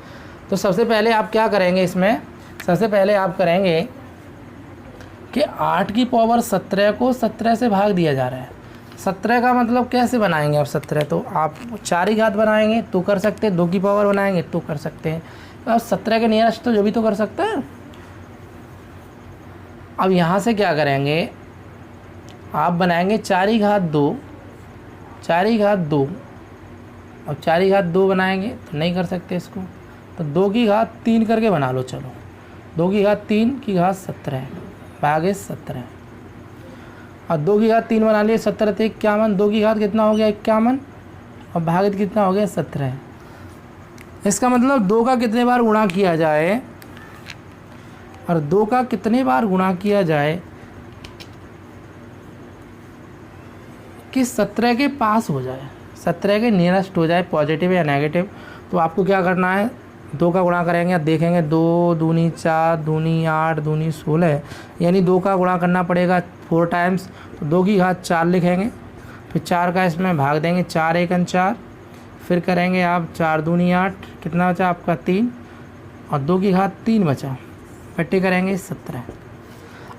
तो सबसे पहले आप क्या करेंगे, इसमें सबसे पहले आप करेंगे कि 8 की पावर 17 को 17 से भाग दिया जा रहा है। 17 का मतलब कैसे बनाएंगे आप 17, तो आप 4 ही घात बनाएंगे तो कर सकते हैं, 2 की पावर बनाएंगे तो कर सकते हैं। अब 17 के नियरेस्ट तो जो भी तो कर सकता है। अब यहाँ से क्या करेंगे, आप बनाएंगे 4 ही घात 2, 4 ही घात 2, अब 4 ही घात 2 बनाएंगे तो नहीं कर सकते इसको, तो 2 की घात 3 करके बना लो। चलो 2 की घात 3 की घात 17 भागे 17, और 2 की घात 3 बना लिए, 17 थे 51, 2 की घात कितना हो गया 51 और भागित कितना हो गया 17। इसका मतलब 2 का कितने बार गुणा किया जाए, और 2 का कितने बार गुणा किया जाए कि 17 के पास हो जाए, 17 के नियरेस्ट हो जाए, पॉजिटिव या नेगेटिव। तो आपको क्या करना है, 2 का गुणा करेंगे, देखेंगे 2 दूनी 4, दूनी 8, दूनी 16, यानी 2 का गुणा करना पड़ेगा 4 टाइम्स। तो 2 की घात 4 लिखेंगे, फिर 4 का इसमें भाग देंगे, 4 एकन 4, फिर करेंगे आप 4 दूनी 8, कितना बचा आपका 3, और 2 की घात 3 बचा, पट्टी करेंगे 17।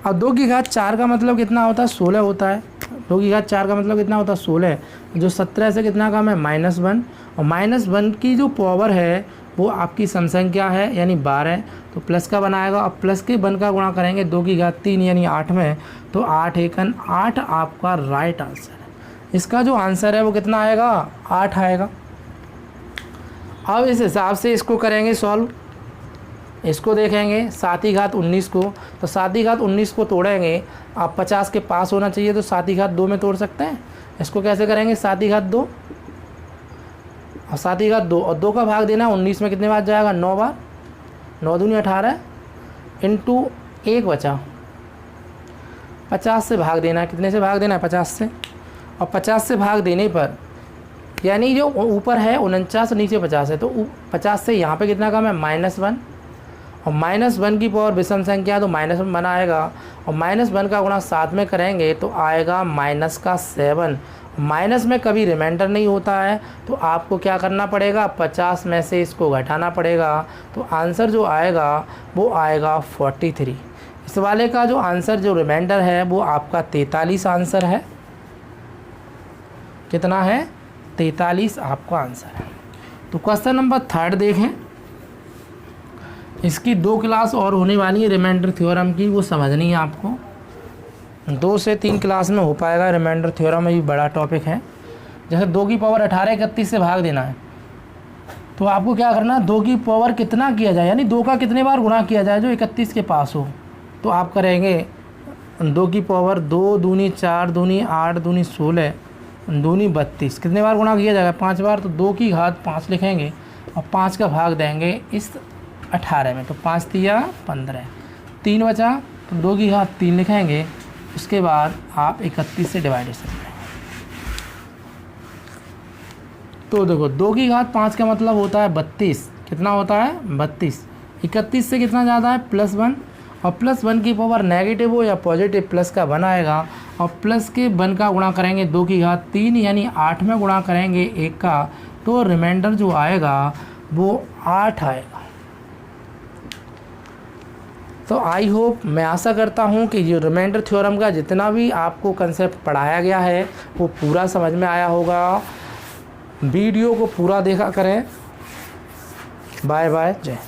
अब 2 की घात 4 का मतलब कितना होता है, 16 होता है। 2 की घात 4 का मतलब कितना होता है, 16, जो 17 से कितना कम है -1, और -1 की जो पावर है वो आपकी सम संख्या है यानी 12, तो प्लस का बनाएगा। अब प्लस के 1 का गुणा करेंगे 2 की घात 3 यानी 8 में, तो 8 एकन 8 आपका राइट आंसर है। इसका जो आंसर है वो कितना आएगा, 8 आएगा। अब इस हिसाब से इसको करेंगे सॉल्व, इसको देखेंगे 7 की घात 19 को, तो 7 की घात 19 को तोड़ेंगे, आप 50 के पास होना चाहिए, तो 7 की घात 2 में तोड़ सकते हैं। इसको कैसे करेंगे, 7 की घात 2 और 7 की घात 2 और 2 का भाग देना 19 में कितने बार जाएगा, 9 बार, 9 दूनी 18 इंटू 1 बचा, 50 से भाग देना है। कितने से भाग देना है, 50 से, और 50 से भाग देने पर यानी जो ऊपर है 49 और नीचे 50 है, तो 50 से यहाँ पे कितना कम है, -1, और -1 की पावर विषम संख्या तो -1 बना आएगा, और -1 का गुणा 7 में करेंगे तो आएगा -7। माइनस में कभी रिमाइंडर नहीं होता है, तो आपको क्या करना पड़ेगा, 50 में से इसको घटाना पड़ेगा, तो आंसर जो आएगा वो आएगा 43। इस वाले का जो आंसर जो रिमाइंडर है वो आपका 43 आंसर है। कितना है, 43 आपका आंसर है। तो क्वेश्चन नंबर 3 देखें, इसकी 2 क्लास और होने वाली है रिमाइंडर थ्योरम की, वो समझनी है आपको। 2 से 3 क्लास में हो पाएगा। रिमाइंडर थ्योरम में भी बड़ा टॉपिक है। जैसे 2 की पावर 18 31 से भाग देना है, तो आपको क्या करना है, 2 की पावर कितना किया जाए, यानी 2 का कितने बार गुणा किया जाए जो 31 के पास हो, तो आप करेंगे 2 की पावर 2 दूनी 4 दूनी 8 दूनी 16 दूनी 32, कितने बार गुणा किया जाएगा, 5 बार, तो 2 की घात 5 लिखेंगे और 5 का भाग देंगे इस 18 में, तो 5 तिया 15, 3 बचा, तो 2 की घात 3 लिखेंगे, उसके बाद आप 31 से डिवाइडेशन करेंगे। तो देखो 2 की घात 5 का मतलब होता है 32, कितना होता है 32, 31 से कितना ज़्यादा है +1, और +1 की पावर नेगेटिव हो या पॉजिटिव प्लस का 1 आएगा, और प्लस के 1 का गुणा करेंगे 2 की घात 3 यानी 8 में गुणा करेंगे 1 का, तो रिमाइंडर जो आएगा वो 8 आएगा। तो आई होप, मैं आशा करता हूँ कि ये रिमाइंडर थ्योरम का जितना भी आपको कंसेप्ट पढ़ाया गया है वो पूरा समझ में आया होगा। वीडियो को पूरा देखा करें। बाय बाय, जय।